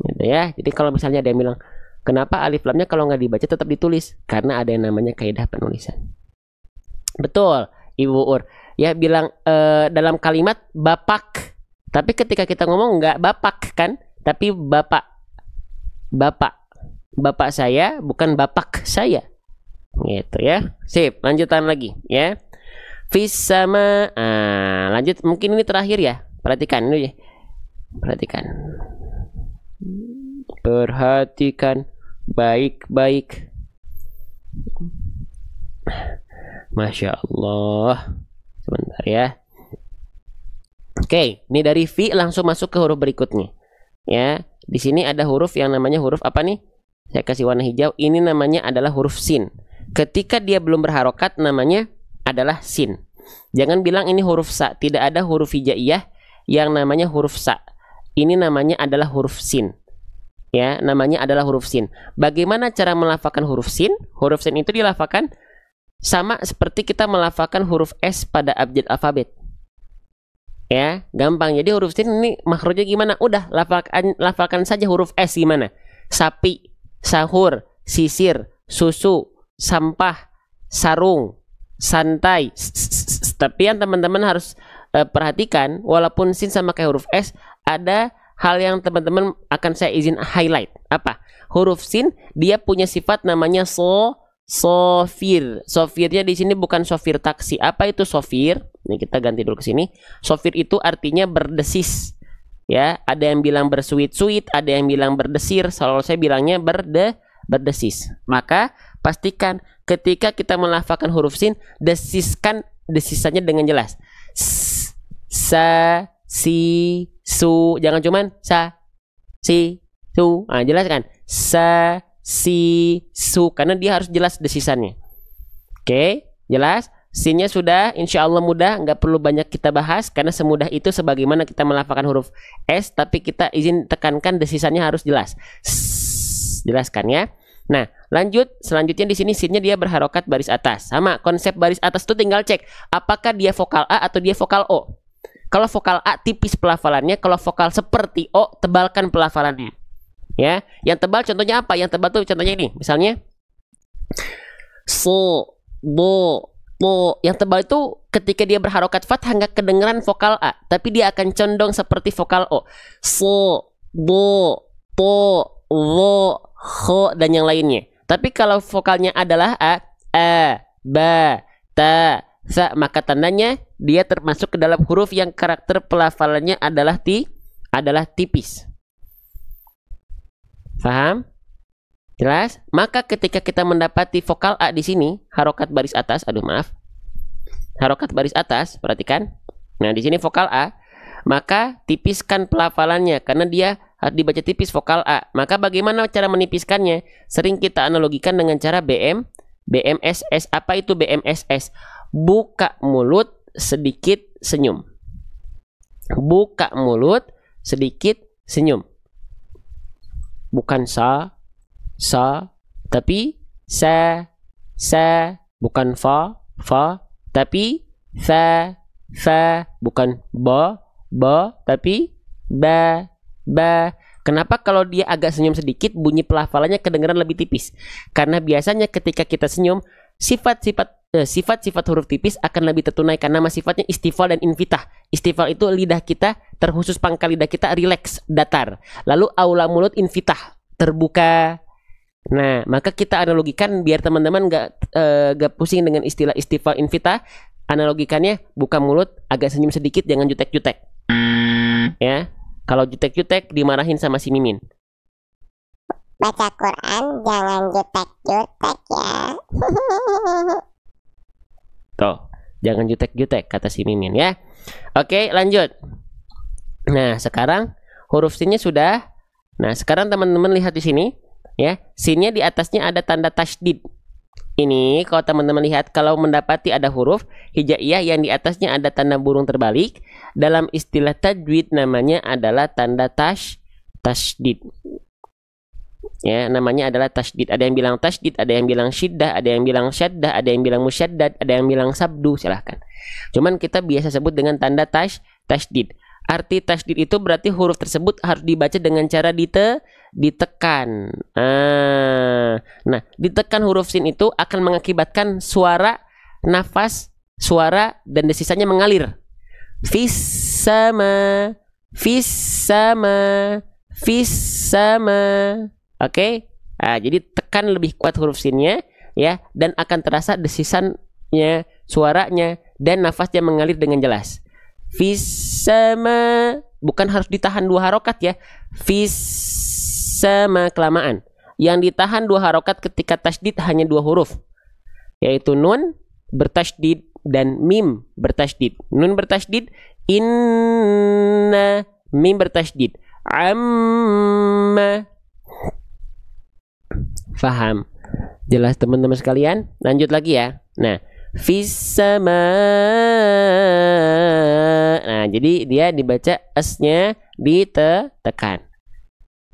Gitu ya. Jadi kalau misalnya ada yang bilang, kenapa alif lamnya kalau nggak dibaca tetap ditulis? Karena ada yang namanya kaidah penulisan. Betul, Ibu Ur. Ya bilang dalam kalimat bapak. Tapi ketika kita ngomong nggak bapak kan, tapi bapak. Bapak saya bukan bapak saya. Gitu ya. Sip, lanjutan lagi ya. Fis sama. Lanjut, mungkin ini terakhir ya. Perhatikan ini. Perhatikan baik-baik. Masya Allah. Sebentar ya. Oke, ini dari fi langsung masuk ke huruf berikutnya. Ya, di sini ada huruf yang namanya huruf apa nih? Saya kasih warna hijau. Ini namanya adalah huruf sin. Ketika dia belum berharokat, namanya adalah sin. Jangan bilang ini huruf sa. Tidak ada huruf hijaiyah yang namanya huruf sa. Ini namanya adalah huruf sin. Ya, namanya adalah huruf sin. Bagaimana cara melafalkan huruf sin? Huruf sin itu dilafalkan sama seperti kita melafalkan huruf S pada abjad alfabet. Ya, gampang. Jadi huruf sin ini makhrajnya gimana? Udah, lafalkan saja huruf S gimana? Sapi, sahur, sisir, susu, sampah, sarung, santai. Tapi yang teman-teman harus perhatikan, walaupun sin sama kayak huruf S, ada hal yang teman-teman akan saya izin highlight. Apa? Huruf sin dia punya sifat namanya sofir. Sofirnya di sini bukan sofir taksi. Apa itu sofir? Ini kita ganti dulu ke sini. Sofir itu artinya berdesis. Ya, ada yang bilang bersuit-suit, ada yang bilang berdesir. Kalau saya bilangnya berdesis. Maka pastikan ketika kita melafalkan huruf sin, desiskan desisannya dengan jelas. Sa, si, su. Jangan cuman sa, si, su. Jelas kan? Sa, si, su. Karena dia harus jelas desisannya. Oke, jelas? Sinnya sudah, insya Allah mudah, nggak perlu banyak kita bahas karena semudah itu sebagaimana kita melafalkan huruf S, tapi kita izin tekankan desisannya harus jelas. Jelaskan ya. Nah, lanjut, selanjutnya di sini sinnya dia berharokat baris atas. Sama konsep baris atas itu tinggal cek apakah dia vokal A atau dia vokal O. Kalau vokal A tipis pelafalannya, kalau vokal seperti O tebalkan pelafalannya. Ya, yang tebal contohnya apa? Yang tebal tuh contohnya ini, misalnya so, bo. Yang tebal itu ketika dia berharokat fathah nggak kedengeran vokal A, tapi dia akan condong seperti vokal O. So, bo, po, wo, ho, dan yang lainnya. Tapi kalau vokalnya adalah A, ba, ta, sa, maka tandanya dia termasuk ke dalam huruf yang karakter pelafalannya adalah tipis. Paham? Jelas? Maka ketika kita mendapati vokal A di sini, harokat baris atas, harokat baris atas, perhatikan. Nah, di sini vokal A, maka tipiskan pelafalannya karena dia harus dibaca tipis vokal A. Maka bagaimana cara menipiskannya? Sering kita analogikan dengan cara BMSS. Apa itu BMSS? Buka mulut, sedikit senyum. Buka mulut, sedikit senyum. Bukan sa, tapi sa, bukan fa, tapi fa, bukan ba, tapi ba. Kenapa kalau dia agak senyum sedikit bunyi pelafalannya kedengaran lebih tipis? Karena biasanya ketika kita senyum, sifat-sifat sifat-sifat huruf tipis akan lebih tertunaikan. Nama sifatnya istifal dan infitah. Istifal itu lidah kita terkhusus pangkal lidah kita rileks, datar. Lalu aula mulut infitah, terbuka. Nah, maka kita analogikan biar teman-teman gak pusing dengan istilah istifal infitah. Analogikannya buka mulut, agak senyum sedikit, jangan jutek-jutek. Ya, kalau jutek-jutek dimarahin sama si Mimin. Baca Quran jangan jutek-jutek ya. Tuh, jangan jutek-jutek kata si Mimin ya. Oke, lanjut. Nah, sekarang huruf sinnya sudah. Nah, sekarang teman-teman lihat di sini ya. Sinnya di atasnya ada tanda tasydid. Ini kalau teman-teman lihat, kalau mendapati ada huruf hijaiyah yang di atasnya ada tanda burung terbalik, dalam istilah tajwid namanya adalah tanda tasydid. Ya, namanya adalah tasydid. Ada yang bilang tasydid, ada yang bilang syiddah, ada yang bilang syaddah, ada yang bilang musyaddad, ada yang bilang sabdu, silahkan. Cuman kita biasa sebut dengan tanda tasydid. Arti tasydid itu berarti huruf tersebut harus dibaca dengan cara ditekan. Nah, ditekan huruf sin itu akan mengakibatkan suara, nafas, suara dan desisanya mengalir. Fis sama, fis sama, fis sama. Oke, nah, jadi tekan lebih kuat huruf sinnya ya, dan akan terasa desisannya, suaranya dan nafasnya mengalir dengan jelas. Fis sama, bukan harus ditahan 2 harokat ya. Fis sama kelamaan. Yang ditahan 2 harokat ketika tasydid hanya 2 huruf, yaitu nun bertasydid dan mim bertasydid. Nun bertasydid inna, mim bertasydid amma. Faham? Jelas teman-teman sekalian? Lanjut lagi ya. Nah, fis sama. Nah, jadi dia dibaca S-nya ditekan.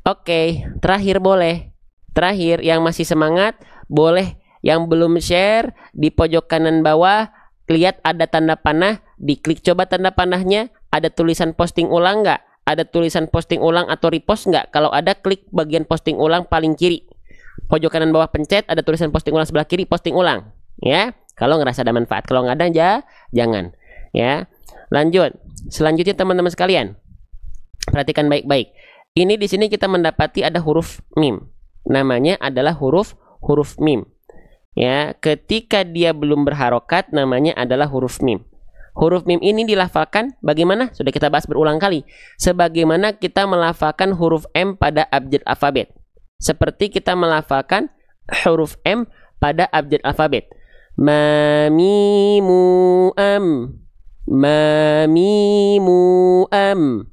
Oke, terakhir boleh. Terakhir yang masih semangat boleh, yang belum share di pojok kanan bawah lihat ada tanda panah, diklik coba tanda panahnya, ada tulisan posting ulang nggak? Ada tulisan posting ulang atau repost nggak? Kalau ada, klik bagian posting ulang paling kiri. Pojok kanan bawah pencet, ada tulisan posting ulang sebelah kiri, posting ulang. Ya, kalau ngerasa ada manfaat. Kalau nggak ada, jangan. Ya, lanjut. Selanjutnya teman-teman sekalian, perhatikan baik-baik. Ini di sini kita mendapati ada huruf mim. Namanya adalah huruf mim. Ya, ketika dia belum berharokat, namanya adalah huruf mim. Huruf mim ini dilafalkan bagaimana? Sudah kita bahas berulang kali. Sebagaimana kita melafalkan huruf M pada abjad alfabet. Seperti kita melafalkan huruf M pada abjad alfabet. Ma mimu am, ma mimu am.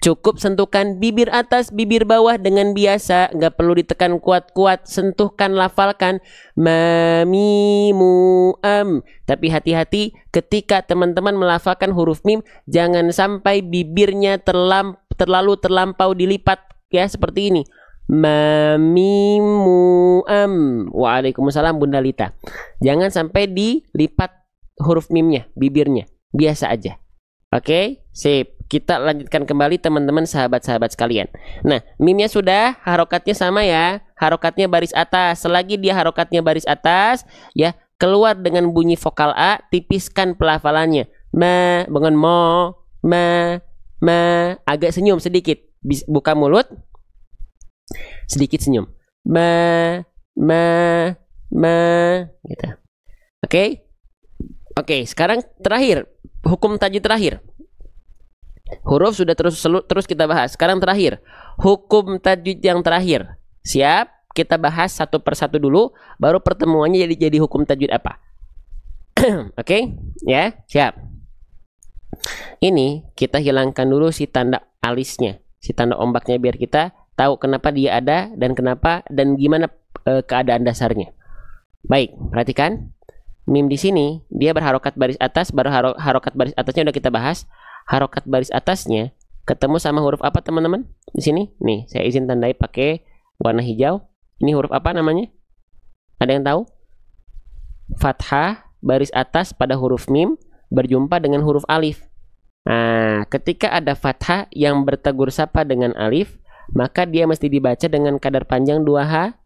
Cukup sentuhkan bibir atas, bibir bawah dengan biasa, nggak perlu ditekan kuat-kuat, sentuhkan, lafalkan ma mimu am. Tapi hati-hati ketika teman-teman melafalkan huruf mim, jangan sampai bibirnya terlalu terlampau dilipat ya, seperti ini. Ma mimu am. Waalaikumsalam Bunda Lita. Jangan sampai dilipat huruf mimnya, bibirnya, biasa aja. Oke, sip. Kita lanjutkan kembali teman-teman sahabat-sahabat sekalian. Nah, mimnya sudah, harokatnya sama ya. Harokatnya baris atas. Selagi dia harokatnya baris atas, ya, keluar dengan bunyi vokal A, tipiskan pelafalannya. Ma, bukan mo, ma, agak senyum sedikit. Buka mulut, sedikit senyum. Ma, gitu. Oke. Oke, sekarang terakhir, hukum tajwid terakhir. Huruf sudah terus kita bahas. Sekarang terakhir, hukum tajwid yang terakhir. Siap? Kita bahas satu persatu dulu, baru pertemuannya jadi hukum tajwid apa. Oke? Ya, siap. Ini kita hilangkan dulu si tanda alisnya, si tanda ombaknya, biar kita tahu kenapa dia ada dan kenapa dan gimana keadaan dasarnya. Baik, perhatikan. Mim di sini dia berharokat baris atas, baru harokat baris atasnya udah kita bahas. Harokat baris atasnya ketemu sama huruf apa teman-teman? Di sini, nih saya izin tandai pakai warna hijau. Ini huruf apa namanya? Ada yang tahu? Fathah baris atas pada huruf mim berjumpa dengan huruf alif. Nah, ketika ada fathah yang bertegur sapa dengan alif, maka dia mesti dibaca dengan kadar panjang 2H.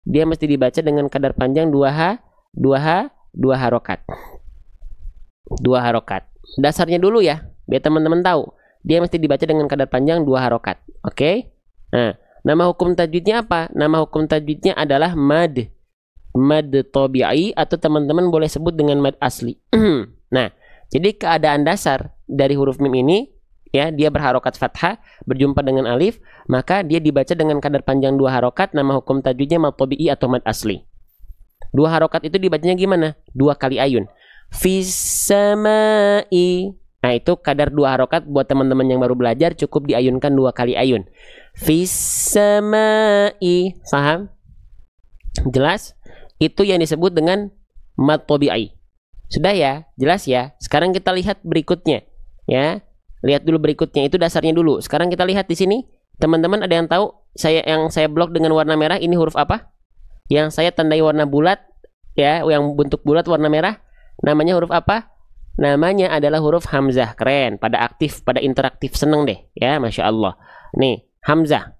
Dia mesti dibaca dengan kadar panjang 2H 2 harokat. 2 harokat. Dasarnya dulu ya, biar teman-teman tahu. Dia mesti dibaca dengan kadar panjang 2 harokat. Oke? Nah, nama hukum tajwidnya apa? Nama hukum tajwidnya adalah mad. Mad tabi'i atau teman-teman boleh sebut dengan mad asli. Nah, jadi keadaan dasar dari huruf mim ini, ya, dia berharokat fathah, berjumpa dengan alif, maka dia dibaca dengan kadar panjang 2 harokat. Nama hukum tajwidnya mad tabi'i atau mad asli. 2 harokat itu dibacanya gimana? 2 kali ayun. Fis samai. Nah, itu kadar 2 harokat buat teman-teman yang baru belajar, cukup diayunkan 2 kali ayun. Fis samai. Paham? Jelas? Itu yang disebut dengan mad tabi'i. Sudah ya? Jelas ya? Sekarang kita lihat berikutnya. Ya. Lihat dulu berikutnya, itu dasarnya dulu. Sekarang kita lihat di sini. Teman-teman ada yang tahu yang saya blok dengan warna merah ini huruf apa? Yang saya tandai warna bulat, ya, yang bentuk bulat warna merah, namanya huruf apa? Namanya adalah huruf hamzah. Keren, pada aktif, pada interaktif, seneng deh, ya, masya Allah. Nih, hamzah.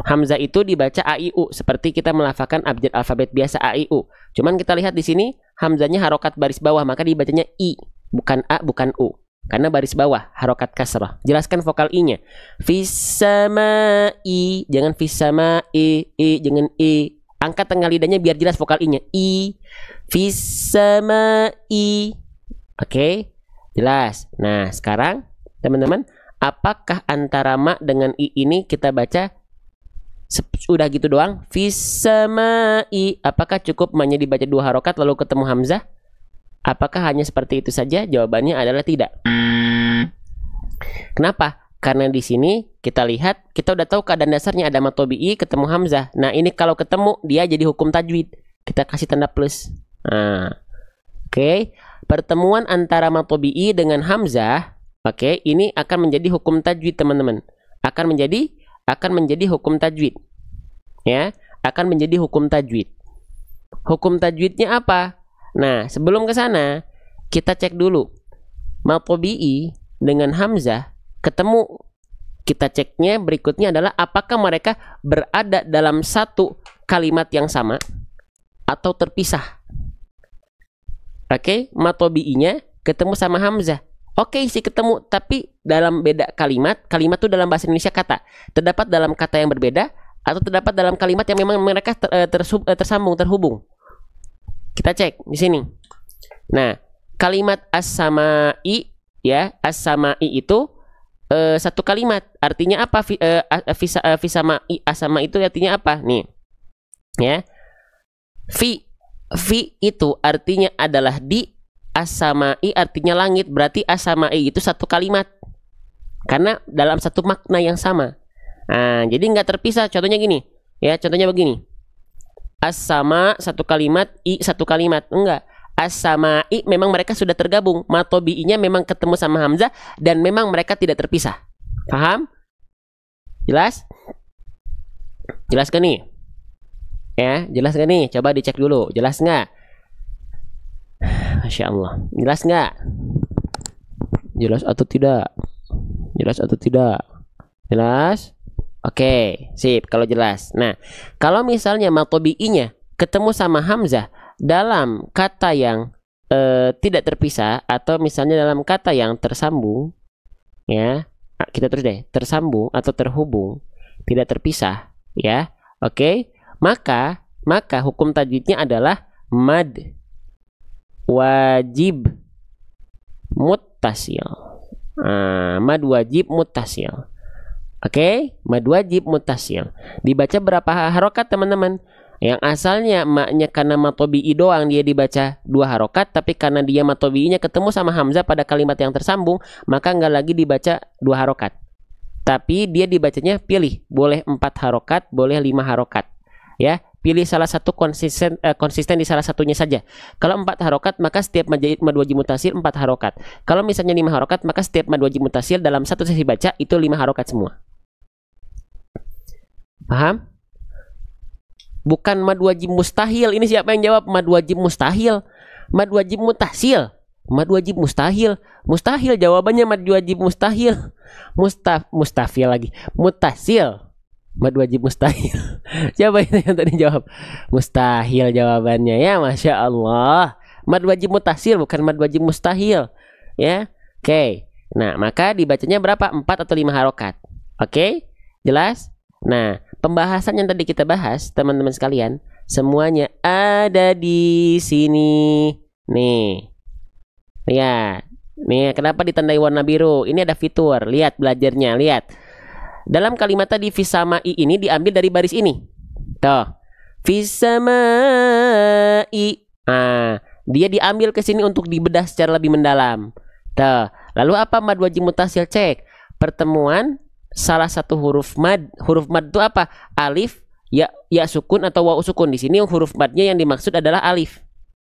Hamzah itu dibaca AIU, seperti kita melafalkan abjad alfabet biasa AIU. Cuman kita lihat di sini hamzahnya harokat baris bawah, maka dibacanya I, bukan A, bukan U. Karena baris bawah, harokat kasrah. Jelaskan vokal I-nya. Fis samai, jangan fis samai, jangan I. Angkat tengah lidahnya biar jelas vokal I-nya. I, fis samai. Oke, jelas. Nah, sekarang teman-teman, apakah antara ma dengan I ini kita baca udah gitu doang? Fis samai. Apakah cukup ma-nya dibaca 2 harokat lalu ketemu hamzah? Apakah hanya seperti itu saja? Jawabannya adalah tidak. Kenapa? Karena di sini kita lihat, kita udah tahu keadaan dasarnya ada mad tabi'i ketemu hamzah. Nah, ini kalau ketemu dia jadi hukum tajwid. Kita kasih tanda plus. Nah, oke. Pertemuan antara mad tabi'i dengan hamzah, oke, ini akan menjadi hukum tajwid, teman-teman. Akan menjadi hukum tajwid. Ya, akan menjadi hukum tajwid. Hukum tajwidnya apa? Nah, sebelum ke sana, kita cek dulu. Mad tabi'i dengan hamzah ketemu. Kita ceknya berikutnya adalah apakah mereka berada dalam satu kalimat yang sama atau terpisah. Oke, mad tabi'inya ketemu sama hamzah. Oke, sih ketemu, tapi dalam beda kalimat. Kalimat itu dalam bahasa Indonesia kata. Terdapat dalam kata yang berbeda atau terdapat dalam kalimat yang memang mereka tersambung, terhubung. Kita cek di sini. Nah, kalimat as-samai, ya, as-samai itu satu kalimat. Artinya apa? Fisamai, as-samai itu artinya apa? Nih. Ya. Fi itu artinya adalah di, as-samai artinya langit, berarti as-samai itu satu kalimat. Karena dalam satu makna yang sama. Nah, jadi nggak terpisah. Contohnya gini, ya, contohnya begini. As-sama satu kalimat, i satu kalimat. Enggak. As-samai memang mereka sudah tergabung. Mad tabi'inya memang ketemu sama hamzah dan memang mereka tidak terpisah. Paham? Jelas? Jelas gak nih? Ya, jelas gak nih? Coba dicek dulu. Jelas nggak? Masya Allah. Jelas nggak? Jelas atau tidak? Jelas atau tidak? Jelas? Oke, sip. Kalau jelas. Nah, kalau misalnya mad tabi'inya ketemu sama hamzah dalam kata yang tidak terpisah, atau misalnya dalam kata yang tersambung, ya, kita terus deh, tersambung atau terhubung, tidak terpisah, ya. Oke, maka hukum tajwidnya adalah mad wajib muttasil. Mad wajib muttasil. Oke, mad wajib muttasil. Dibaca berapa harokat, teman-teman? Yang asalnya maknya karena mad tabi'i doang dia dibaca 2 harokat, tapi karena dia mad tabi'inya ketemu sama hamzah pada kalimat yang tersambung, maka nggak lagi dibaca 2 harokat. Tapi dia dibacanya pilih, boleh 4 harokat, boleh 5 harokat. Ya, pilih salah satu konsisten di salah satunya saja. Kalau 4 harokat, maka setiap mad wajib muttasil 4 harokat. Kalau misalnya 5 harokat, maka setiap mad wajib muttasil dalam satu sesi baca itu 5 harokat semua. Paham? Bukan mad wajib mustahil. Ini siapa yang jawab? Mad wajib mustahil. Mad wajib muttasil. Mad wajib mustahil. Mustahil jawabannya mad wajib mustahil. Mustafil lagi. Muttasil. Mad wajib mustahil. Siapa itu yang tadi jawab? Mustahil jawabannya, ya, Masya Allah. Mad wajib mutasil, bukan mad wajib mustahil. Ya. Oke. Nah, maka dibacanya berapa? 4 atau 5 harokat. Oke? Jelas? Nah, pembahasan yang tadi kita bahas, teman-teman sekalian, semuanya ada di sini. Nih. Lihat. Nih, kenapa ditandai warna biru? Ini ada fitur. Lihat belajarnya, lihat. Dalam kalimat tadi fisamai ini diambil dari baris ini. Tuh. Fisamai. Nah, dia diambil ke sini untuk dibedah secara lebih mendalam. Tuh. Lalu apa mad wajib mutasil? Cek. Pertemuan salah satu huruf mad. Huruf mad itu apa? Alif, ya sukun atau waw sukun. Di sini huruf madnya yang dimaksud adalah alif.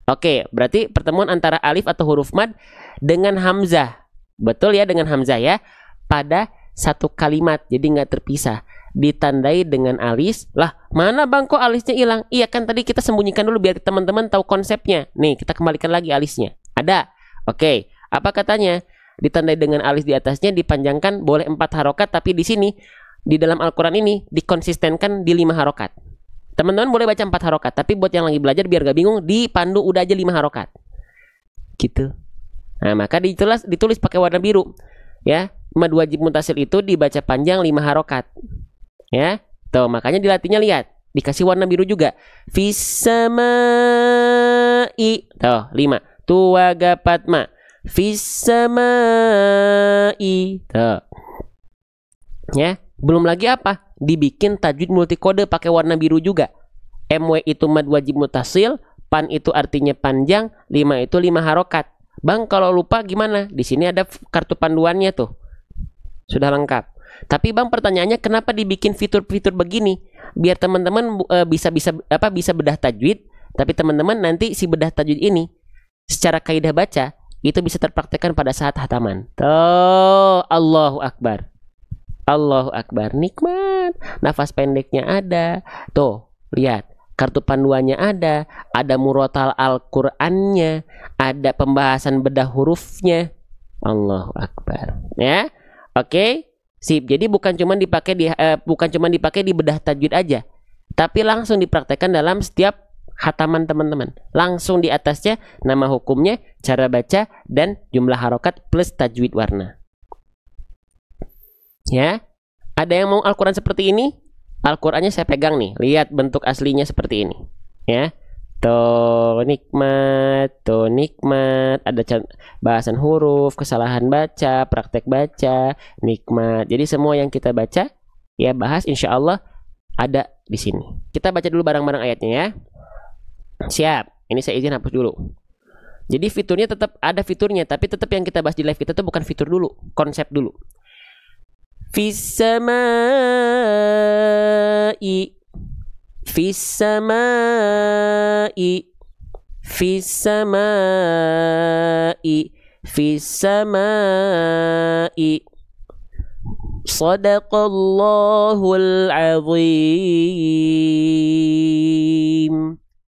Oke, berarti pertemuan antara alif atau huruf mad dengan hamzah. Betul ya, dengan hamzah ya. Pada satu kalimat, jadi nggak terpisah. Ditandai dengan alis. Lah, mana bang kok alisnya hilang? Iya kan tadi kita sembunyikan dulu biar teman-teman tahu konsepnya. Nih, kita kembalikan lagi alisnya. Ada. Oke, apa katanya? Ditandai dengan alis di atasnya, dipanjangkan boleh 4 harokat, tapi di sini di dalam Al-Quran ini dikonsistenkan di 5 harokat. Teman-teman boleh baca 4 harokat, tapi buat yang lagi belajar biar gak bingung, dipandu udah aja 5 harokat. Gitu. Nah, maka ditulis pakai warna biru. Ya, mad wajib mutasil itu dibaca panjang 5 harokat. Ya, tuh makanya dilatihnya lihat, dikasih warna biru juga. Fisamai. Tuh, 5. Tuwagapatma. Fisamai. Tuh. Ya, belum lagi apa? Dibikin tajwid multikode pakai warna biru juga. MW itu mad wajib mutasil, pan itu artinya panjang, 5 itu 5 harokat. Bang, kalau lupa gimana? Di sini ada kartu panduannya tuh. Sudah lengkap. Tapi Bang, pertanyaannya kenapa dibikin fitur-fitur begini? Biar teman-teman bisa bedah tajwid, tapi teman-teman nanti si bedah tajwid ini secara kaidah baca itu bisa terpraktekkan pada saat hataman. Tuh, Allahu Akbar. Allahu Akbar, nikmat. Nafas pendeknya ada. Tuh, lihat. Kartu panduannya ada murotal Al-Qur'annya, ada pembahasan bedah hurufnya. Allahu Akbar. Ya. Oke. Sip. Jadi bukan cuma dipakai di bedah tajwid aja, tapi langsung dipraktekkan dalam setiap hataman teman-teman. Langsung di atasnya nama hukumnya, cara baca, dan jumlah harokat plus tajwid warna. Ya. Ada yang mau Al-Qur'an seperti ini? Al-Qur'annya saya pegang nih. Lihat bentuk aslinya seperti ini. Ya. Tuh nikmat. Ada bahasan huruf, kesalahan baca, praktek baca, nikmat. Jadi semua yang kita baca, ya bahas insya Allah ada di sini. Kita baca dulu bareng-bareng ayatnya ya. Siap. Ini saya izin hapus dulu. Jadi fiturnya tetap ada fiturnya, tapi tetap yang kita bahas di live kita tuh bukan fitur dulu, konsep dulu. Fisamai. Fisamai. Fisamai. Fisamai. Sadaqallahul azim.